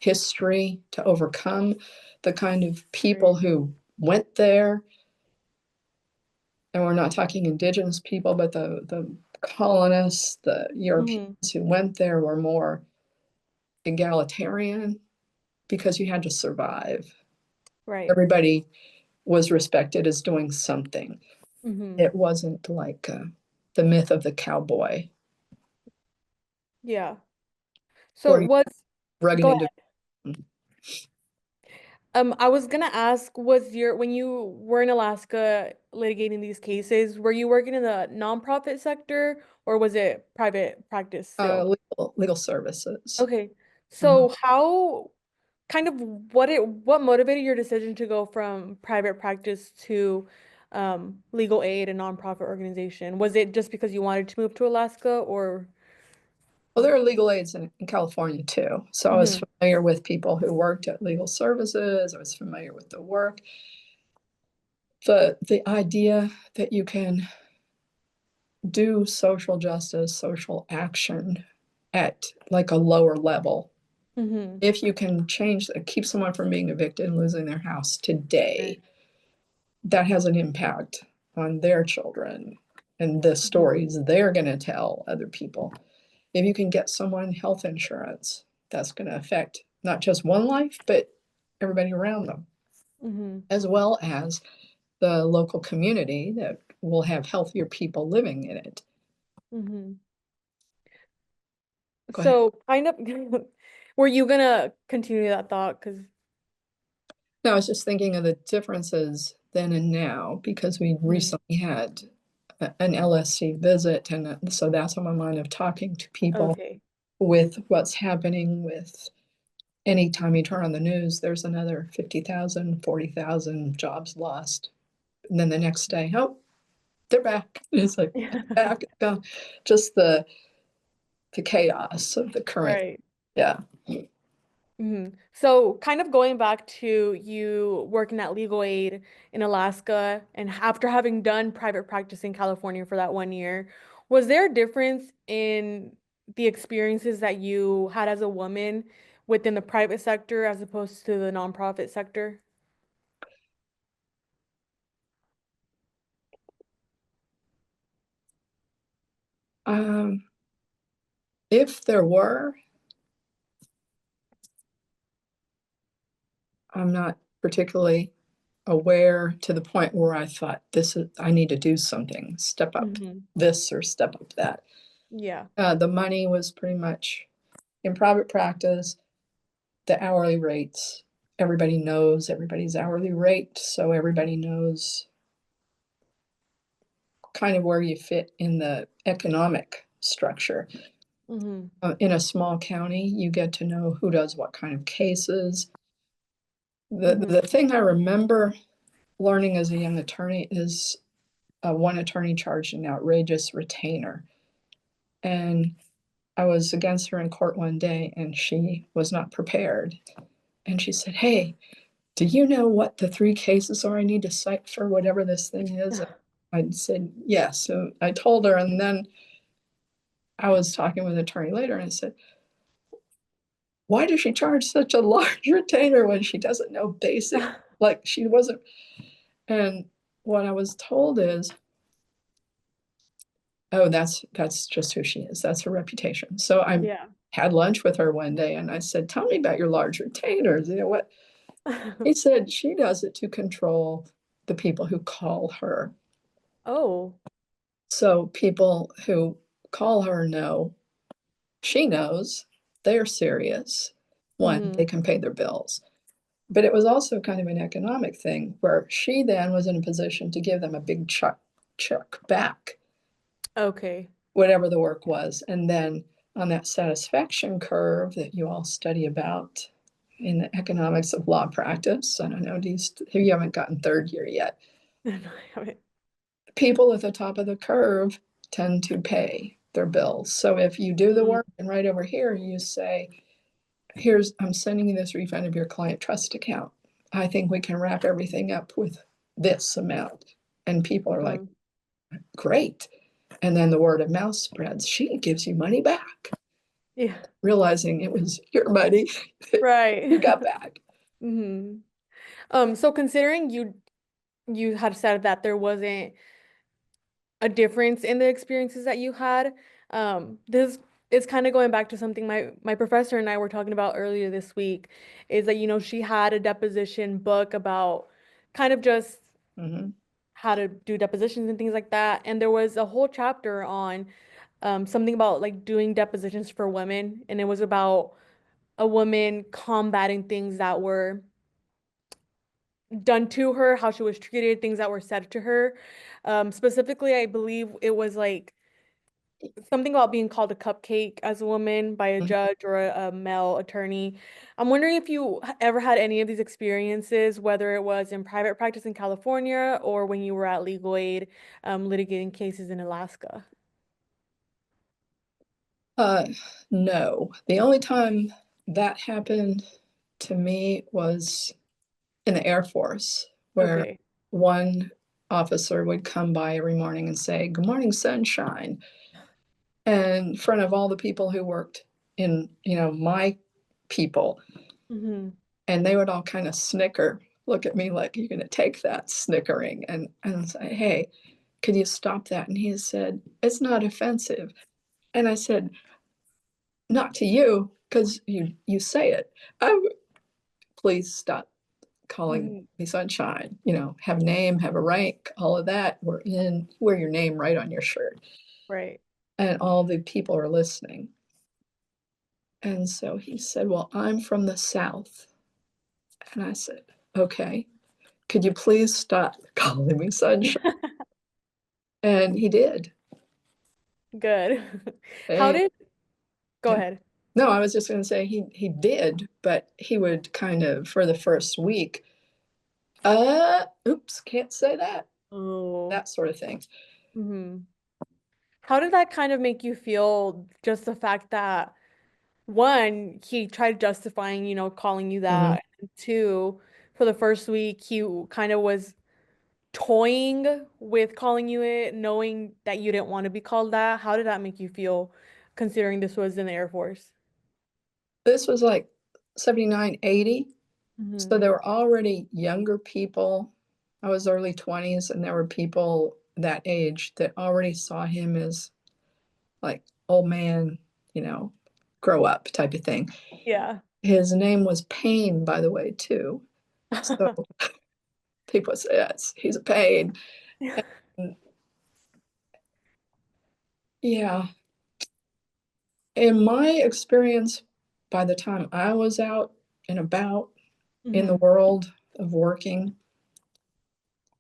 history to overcome the kind of people Right. who went there. And we're not talking indigenous people, but the colonists, the Hmm. Europeans who went there were more egalitarian because you had to survive. Right. Everybody was respected as doing something. Hmm. It wasn't like the myth of the cowboy Yeah. So or rugged go individual. ahead. I was gonna ask, when you were in Alaska litigating these cases, were you working in the nonprofit sector or was it private practice still? Legal services. Okay. Mhm. So what motivated your decision to go from private practice to legal aid and nonprofit organization? Was it just because you wanted to move to Alaska or? Well, there are legal aids in California too. So I was Hmm. familiar with people who worked at legal services. I was familiar with the work. The idea that you can do social justice, social action at like a lower level. Hmm. If you can keep someone from being evicted and losing their house Right. today, that has an impact on their children and the Hmm. stories they're going to tell other people. If you can get someone health insurance, that's going to affect not just one life, but everybody around them, Hmm. as well as the local community that will have healthier people living in it. Hmm. Go ahead. So kind of, were you gonna continue that thought? Because, No, I was just thinking of the differences then and now because we Mhm. recently had an LSC visit, and so that's on my mind of talking to people Okay. with what's happening with anytime you turn on the news, there's another 50,000, 40,000 jobs lost. And then the next day, oh, they're back. It's like back, just the chaos of the current. Right. Yeah. So, kind of going back to you working at Legal Aid in Alaska and after having done private practice in California for that 1 year, was there a difference in the experiences that you had as a woman within the private sector as opposed to the nonprofit sector? Um, if there were, I'm not particularly aware to the point where I thought I need to do something, step up Hmm. this or step up that. Yeah. The money was pretty much in private practice, the hourly rates. Everybody knows everybody's hourly rate, so everybody knows kind of where you fit in the economic structure. Hmm. In a small county, you get to know who does what kind of cases. The Hmm. thing I remember learning as a young attorney is one attorney charged an outrageous retainer. And I was against her in court one day and she was not prepared. And she said, "Hey, do you know what the three cases are I need to cite for whatever this thing is?" I said, "Yes." So I told her, and then I was talking with an attorney later and I said, "Why does she charge such a large retainer when she doesn't know basic?" Like she wasn't. And what I was told is, "Oh, that's just who she is. That's her reputation." So I Yeah. had lunch with her one day and I said, "Tell me about your large retainers. You know what?" He said, "She does it to control the people who call her. Oh. So people who call her know she knows they're serious. One, Hmm. they can pay their bills. But it was also kind of an economic thing where she then was in a position to give them a big check back, Okay. whatever the work was. And then on that satisfaction curve that you all study about in the economics of law practice, I don't know, you haven't gotten third year yet. No, I haven't. People at the top of the curve tend to pay their bills. So if you do the Mm, work and right over here you say, I'm sending you this refund of your client trust account. I think we can wrap everything up with this amount. And people are like, mhm. great. And then the word of mouth spreads. She gives you money back, Yeah. realizing it was your money Right. you got back. Hmm. So considering you had said that there wasn't a difference in the experiences that you had, this is kind of going back to something my professor and I were talking about earlier this week, is that, she had a deposition book about kind of just Mm-hmm. how to do depositions and things like that. And there was a whole chapter on something about like doing depositions for women, and it was about a woman combating things that were done to her, how she was treated, things that were said to her. Specifically, I believe it was like something about being called a cupcake as a woman by a judge or a male attorney. I'm wondering if you ever had any of these experiences, whether it was in private practice in California or when you were at Legal Aid, litigating cases in Alaska. Uh, no, the only time that happened to me was in the Air Force, where Okay. one officer would come by every morning and say, "Good morning, sunshine," in front of all the people who worked in, my people. Hmm. And they would all kind of snicker, look at me like, "You're going to take that snickering," and say, "Hey, could you stop that?" And he said, "It's not offensive." And I said, "Not to you, because you say it. I, please stop calling Hmm. me sunshine. Have a name, have a rank, all of that. Wear your name right on your shirt." Right. And all the people are listening. And so he said, "Well, I'm from the South." And I said, "Okay, could you please stop calling me sunshine?" And he did. Good. How And, did, go ahead. no, I was just going to say he did, but he would kind of for the first week, oops, can't say that, Oh. that sort of thing. Hmm. How did that kind of make you feel, just the fact that one, he tried justifying, calling you Hmm. that, and two, for the first week, he kind of was toying with calling you it, knowing that you didn't want to be called that? How did that make you feel, considering this was in the Air Force? This was like 79, 80. So Hmm. there were already younger people. I was early 20s, and there were people that age that already saw him as like old man, you know, grow up type of thing. Yeah. His name was Payne, by the way, too. So people say, yes, he's a pain. And yeah, in my experience, by the time I was out and about in the Hmm. world of working,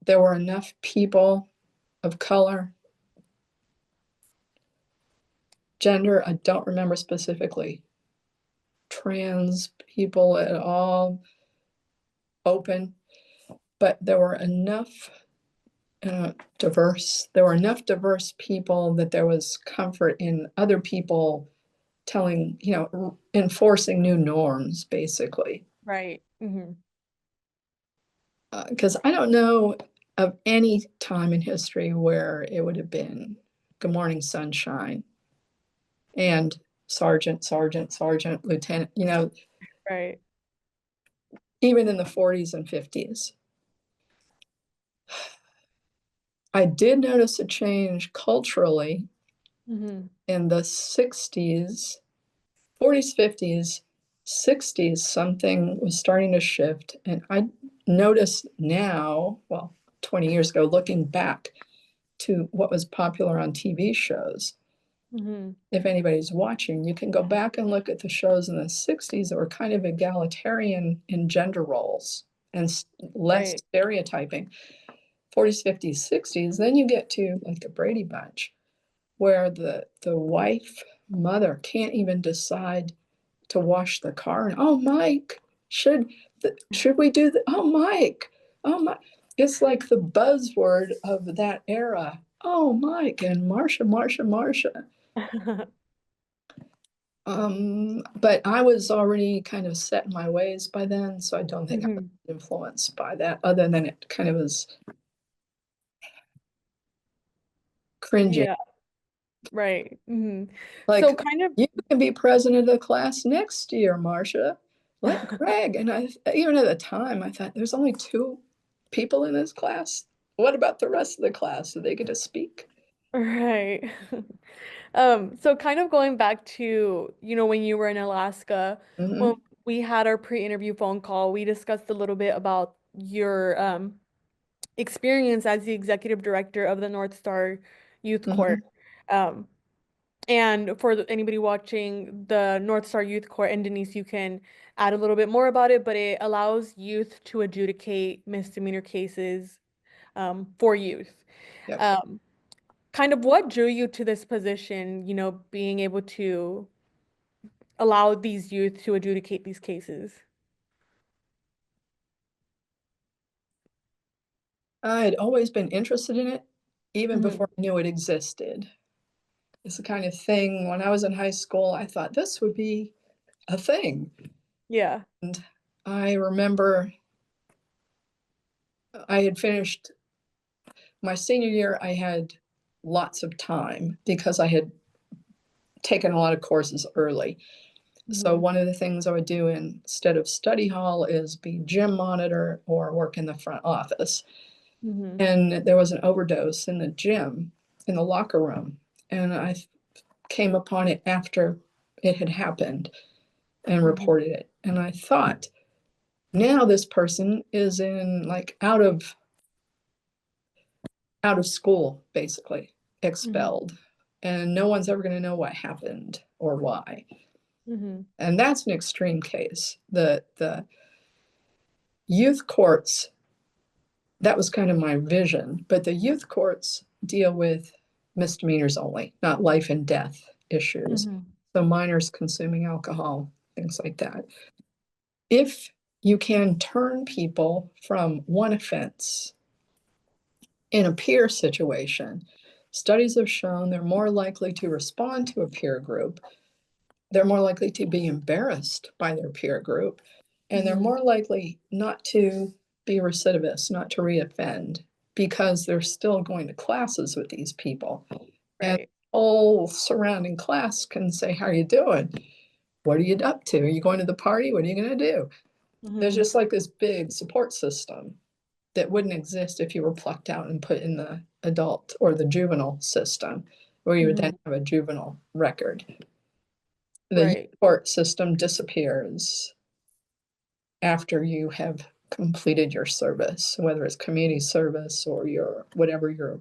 there were enough people of color, gender, I don't remember specifically, trans people at all, open, but there were enough diverse people that there was comfort in other people telling, enforcing new norms, basically. Right. Hmm. Because I don't know of any time in history where it would have been good morning, sunshine, and sergeant, sergeant, sergeant, lieutenant, Right. even in the 40s and 50s. I did notice a change culturally Hmm. in the 60s, 40s, 50s, 60s. Something was starting to shift. And I noticed now, well, 20 years ago, looking back to what was popular on TV shows. Hmm. If anybody's watching, you can go back and look at the shows in the 60s that were kind of egalitarian in gender roles and less Right. stereotyping. 40s, 50s, 60s, then you get to like the Brady Bunch, where the wife mother can't even decide to wash the car. And oh, Mike, should we do that? Oh, Mike, oh my, it's like the buzzword of that era. Oh, Mike and Marsha, Marsha, Marsha. But I was already kind of set in my ways by then, so I don't think I was Hmm. influenced by that, other than it kind of was cringing. Yeah. Right. Hmm. So Like, kind of, you can be president of the class next year, Marcia. Let Greg. And I, even at the time, I thought there's only two people in this class. What about the rest of the class? Do they get to speak? right. So kind of going back to, when you were in Alaska, when Hmm. we had our pre-interview phone call, we discussed a little bit about your experience as the executive director of the North Star Youth Court. Hmm. Um, and for anybody watching, the North Star Youth Court, and Denise, you can add a little bit more about it, but it allows youth to adjudicate misdemeanor cases for youth. Yep. Um, Kind of what drew you to this position, being able to allow these youth to adjudicate these cases? I had always been interested in it, even Hmm. before I knew it existed. It's the kind of thing when I was in high school, I thought this would be a thing. Yeah. And I remember I had finished my senior year, I had lots of time because I had taken a lot of courses early. So Hmm. one of the things I would do instead of study hall is be gym monitor or work in the front office. Hmm. And there was an overdose in the gym, in the locker room. And I came upon it after it had happened and Hmm. reported it. And I thought, now this person is in like out of school, basically, Hmm. expelled. And no one's ever going to know what happened or why. Hmm. And that's an extreme case. The youth courts, that was kind of my vision, but the youth courts deal with misdemeanors only, not life and death issues. Mm-hmm. So minors consuming alcohol, things like that. If you can turn people from one offense in a peer situation, studies have shown they're more likely to respond to a peer group, they're more likely to be embarrassed by their peer group, and they're Mm-hmm. more likely not to be recidivists, not to reoffend, because they're still going to classes with these people. And Right. the whole surrounding class can say, how are you doing? What are you up to? Are you going to the party? What are you going to do? There's Mm-hmm. just like this big support system that wouldn't exist if you were plucked out and put in the adult or the juvenile system, where you would Mm-hmm. then have a juvenile record. The youth Right. court system disappears after you have completed your service, whether it's community service or your whatever your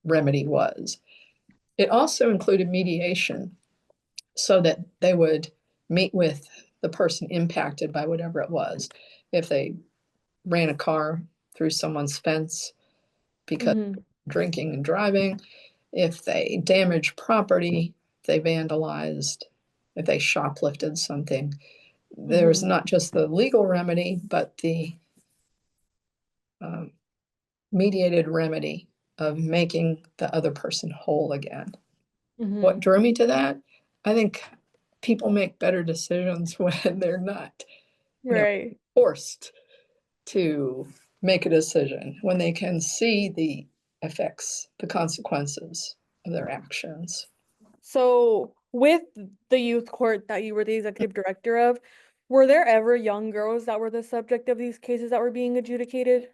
remedy was. It also included mediation so that they would meet with the person impacted by whatever it was. If they ran a car through someone's fence because Mm-hmm. of drinking and driving, if they damaged property, if they vandalized, if they shoplifted something, there's Mm-hmm. not just the legal remedy, but the um, mediated remedy of making the other person whole again. What Mm-hmm. drew me to that? I think people make better decisions when they're not, you know, Right. forced to make a decision, when they can see the effects, the consequences of their actions. So, with the youth court that you were the executive director of, were there ever young girls that were the subject of these cases that were being adjudicated?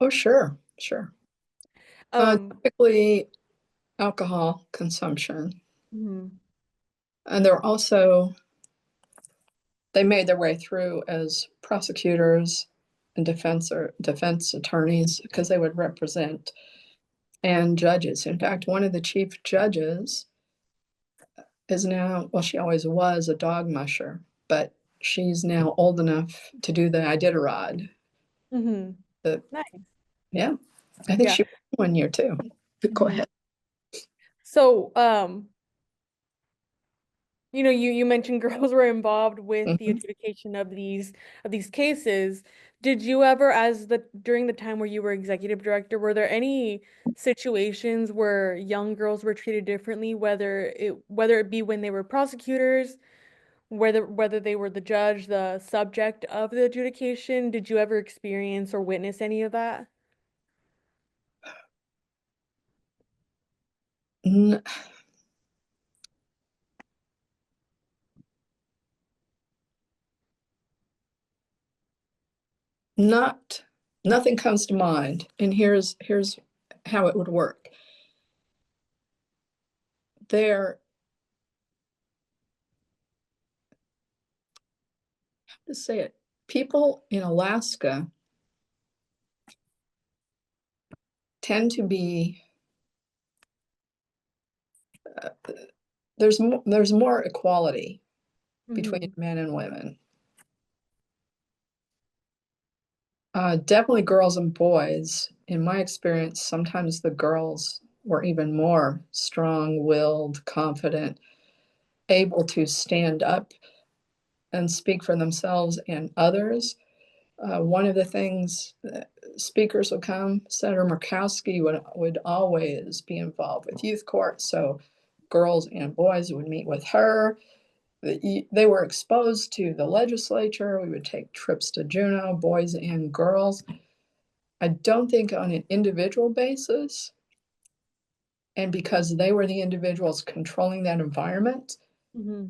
Oh, sure, sure. Um, Typically, alcohol consumption. mhm, And they're also, they made their way through as prosecutors and defense attorneys because they would represent, and judges. In fact, one of the chief judges is now, well, she always was a dog musher, but she's now old enough to do the Iditarod. mhm. The, Nice. yeah, I think Yeah. she won 1 year too. Go Mhm. ahead. So, you mentioned girls were involved with the Mhm. adjudication of these cases. Did you ever, as the during the time where you were executive director, were there any situations where young girls were treated differently, whether it be when they were prosecutors, whether they were the judge, the subject of the adjudication? Did you ever experience or witness any of that? N- Not, nothing comes to mind. And here's how it would work. There, to say it, people in Alaska tend to be, uh, there's more equality between Hmm. men and women. Definitely girls and boys. In my experience, sometimes the girls were even more strong-willed, confident, able to stand up and speak for themselves and others. One of the things speakers would come, Senator Murkowski would always be involved with youth court, so girls and boys would meet with her. They were exposed to the legislature. We would take trips to Juneau, boys and girls. I don't think on an individual basis, and because they were the individuals controlling that environment, Hmm.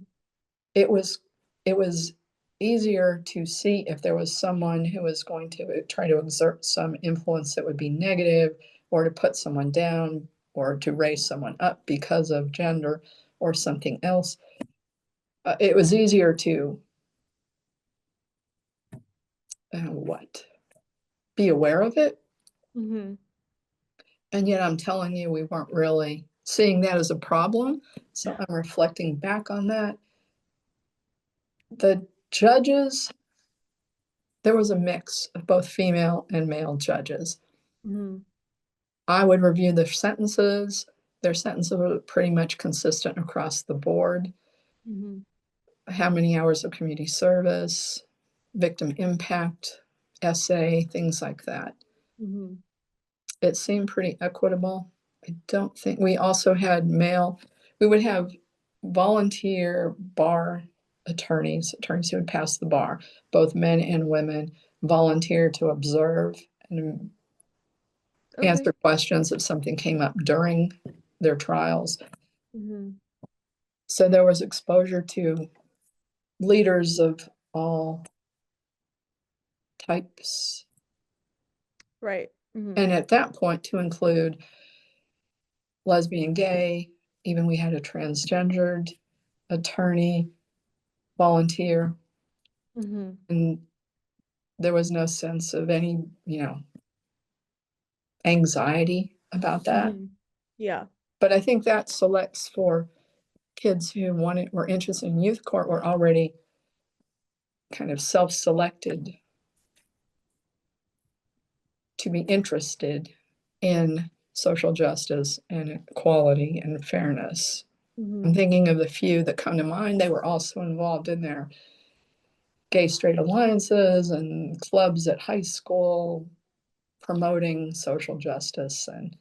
it was it was easier to see if there was someone who was going to try to exert some influence that would be negative, or to put someone down, or to raise someone up because of gender or something else. It was easier to what be aware of it. Hmm. And yet I'm telling you, we weren't really seeing that as a problem. So I'm reflecting back on that. The judges, there was a mix of both female and male judges. Hmm. I would review their sentences. Their sentences were pretty much consistent across the board. Mhm. How many hours of community service, victim impact, essay, things like that. Mhm. It seemed pretty equitable. I don't think we also had we would have volunteer bar attorneys who would pass the bar, both men and women, volunteer to observe and Okay. answer questions if something came up during their trials. Mhm. So there was exposure to leaders of all types. Right. Mhm. And at that point, to include lesbian, gay, even we had a transgendered attorney volunteer, Mhm. and there was no sense of any, anxiety about that. Mhm. Yeah. But I think that selects for kids who were interested in youth court were already kind of self-selected to be interested in social justice and equality and fairness. I'm Mhm. thinking of the few that come to mind. They were also involved in their gay straight alliances and clubs at high school promoting social justice, and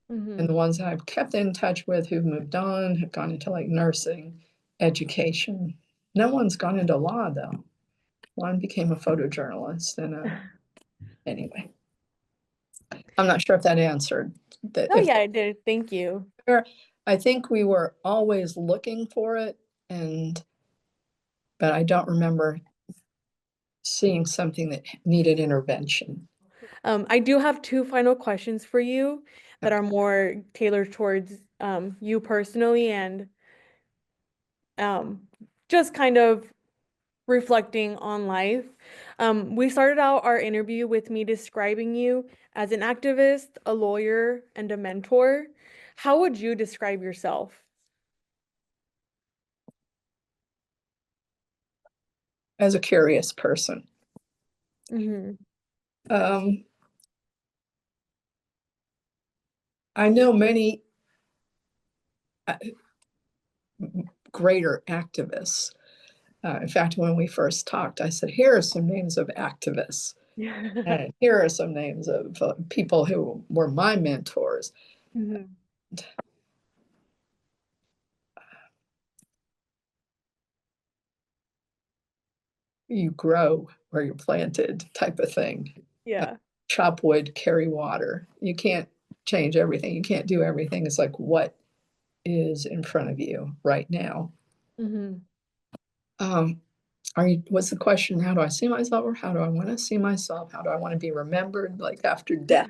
the Mhm. ones that I've kept in touch with who've moved on have gone into like nursing, education. No one's gone into law though. One became a photojournalist and anyway, I'm not sure if that answered that. Oh If yeah, I did. Thank you. there, I think we were always looking for it, and but I don't remember seeing something that needed intervention. I do have two final questions for you that are Okay. more tailored towards you personally and um, just kind of reflecting on life. We started out our interview with me describing you as an activist, a lawyer, and a mentor. How would you describe yourself? As a curious person, Mm-hmm. um, I know many uh, greater activists. In fact, when we first talked, I said, here are some names of activists. And here are some names of people who were my mentors. Mm-hmm. You grow where you're planted, type of thing. Yeah. Chop wood, carry water. You can't change everything. You can't do everything. It's like what is in front of you right now. Mm-hmm. Um, what's the question? How do I see myself, or how do I want to see myself? How do I want to be remembered, like after death?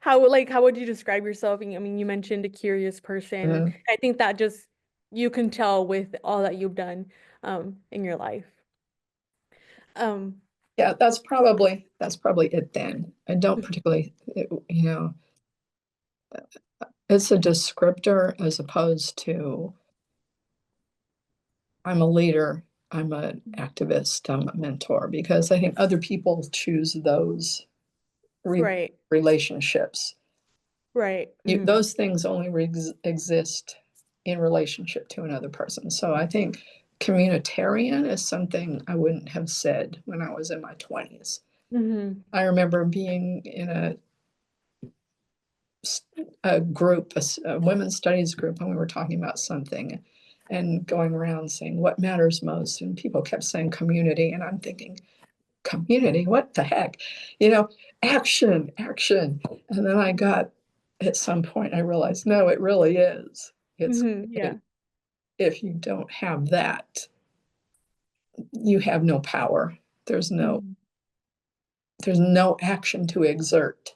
How would you describe yourself? I mean, you mentioned a curious person. Uh, I think that just you can tell with all that you've done in your life. Um, yeah, that's probably it then. I don't particularly, it's a descriptor as opposed to I'm a leader, I'm an activist, I'm a mentor, because I think other people choose those right, relationships. right. Hmm. Those things only exist in relationship to another person. So I think communitarian is something I wouldn't have said when I was in my 20s. Hmm. I remember being in a group, a women's studies group, and we were talking about something and going around saying what matters most. And people kept saying community. And I'm thinking, community, what the heck? You know, action, action. And then at some point, I realized, no, it really is. It's Hmm. community. Yeah. If you don't have that, you have no power. There's no, Hmm. there's no action to exert.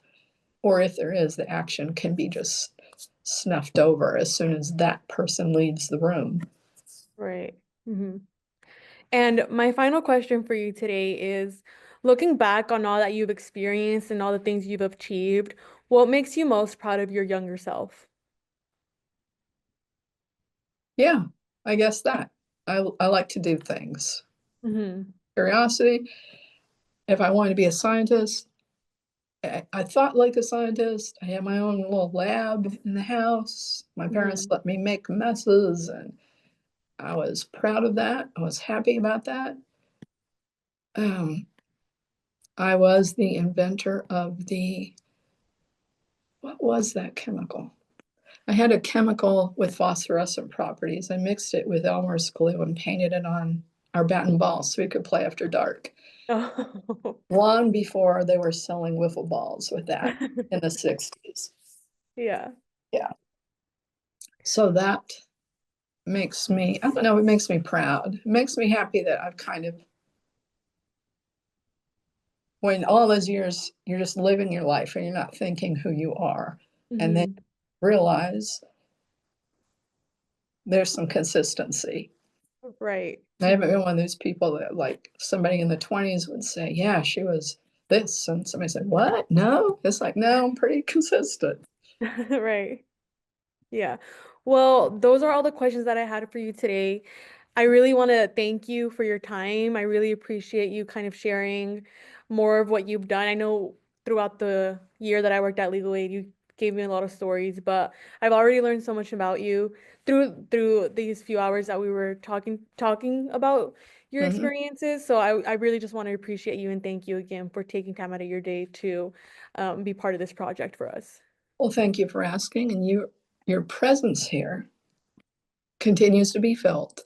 Or if there is, the action can be just snuffed over as soon as that person leaves the room. Right. Hmm. And my final question for you today is, looking back on all that you've experienced and all the things you've achieved, what makes you most proud of your younger self? Yeah, I guess that. I like to do things. Hmm. Curiosity. If I wanted to be a scientist, I thought like a scientist. I had my own little lab in the house. My parents Hmm. let me make messes, and I was proud of that. I was happy about that. Um, I was the inventor of what was that chemical? I had a chemical with phosphorescent properties. I mixed it with Elmer's glue and painted it on our bat and ball so we could play after dark. Oh. Long before they were selling wiffle balls with that in the 60s. Yeah. Yeah. So that makes me, I don't know, it makes me proud. It makes me happy that I've kind of, when all those years, you're just living your life and you're not thinking who you are. And then Hmm. realize there's some consistency. Right. I haven't been one of those people that like somebody in the 20s would say, yeah, she was this. And somebody said, what? No. It's like, no, I'm pretty consistent. Right. Yeah. Well, those are all the questions that I had for you today. I really want to thank you for your time. I really appreciate you kind of sharing more of what you've done. I know throughout the year that I worked at Legal Aid, you gave me a lot of stories, but I've already learned so much about you through these few hours that we were talking about your Mhm. experiences. So I really just want to appreciate you and thank you again for taking time out of your day to be part of this project for us. Well, thank you for asking. And your presence here continues to be felt.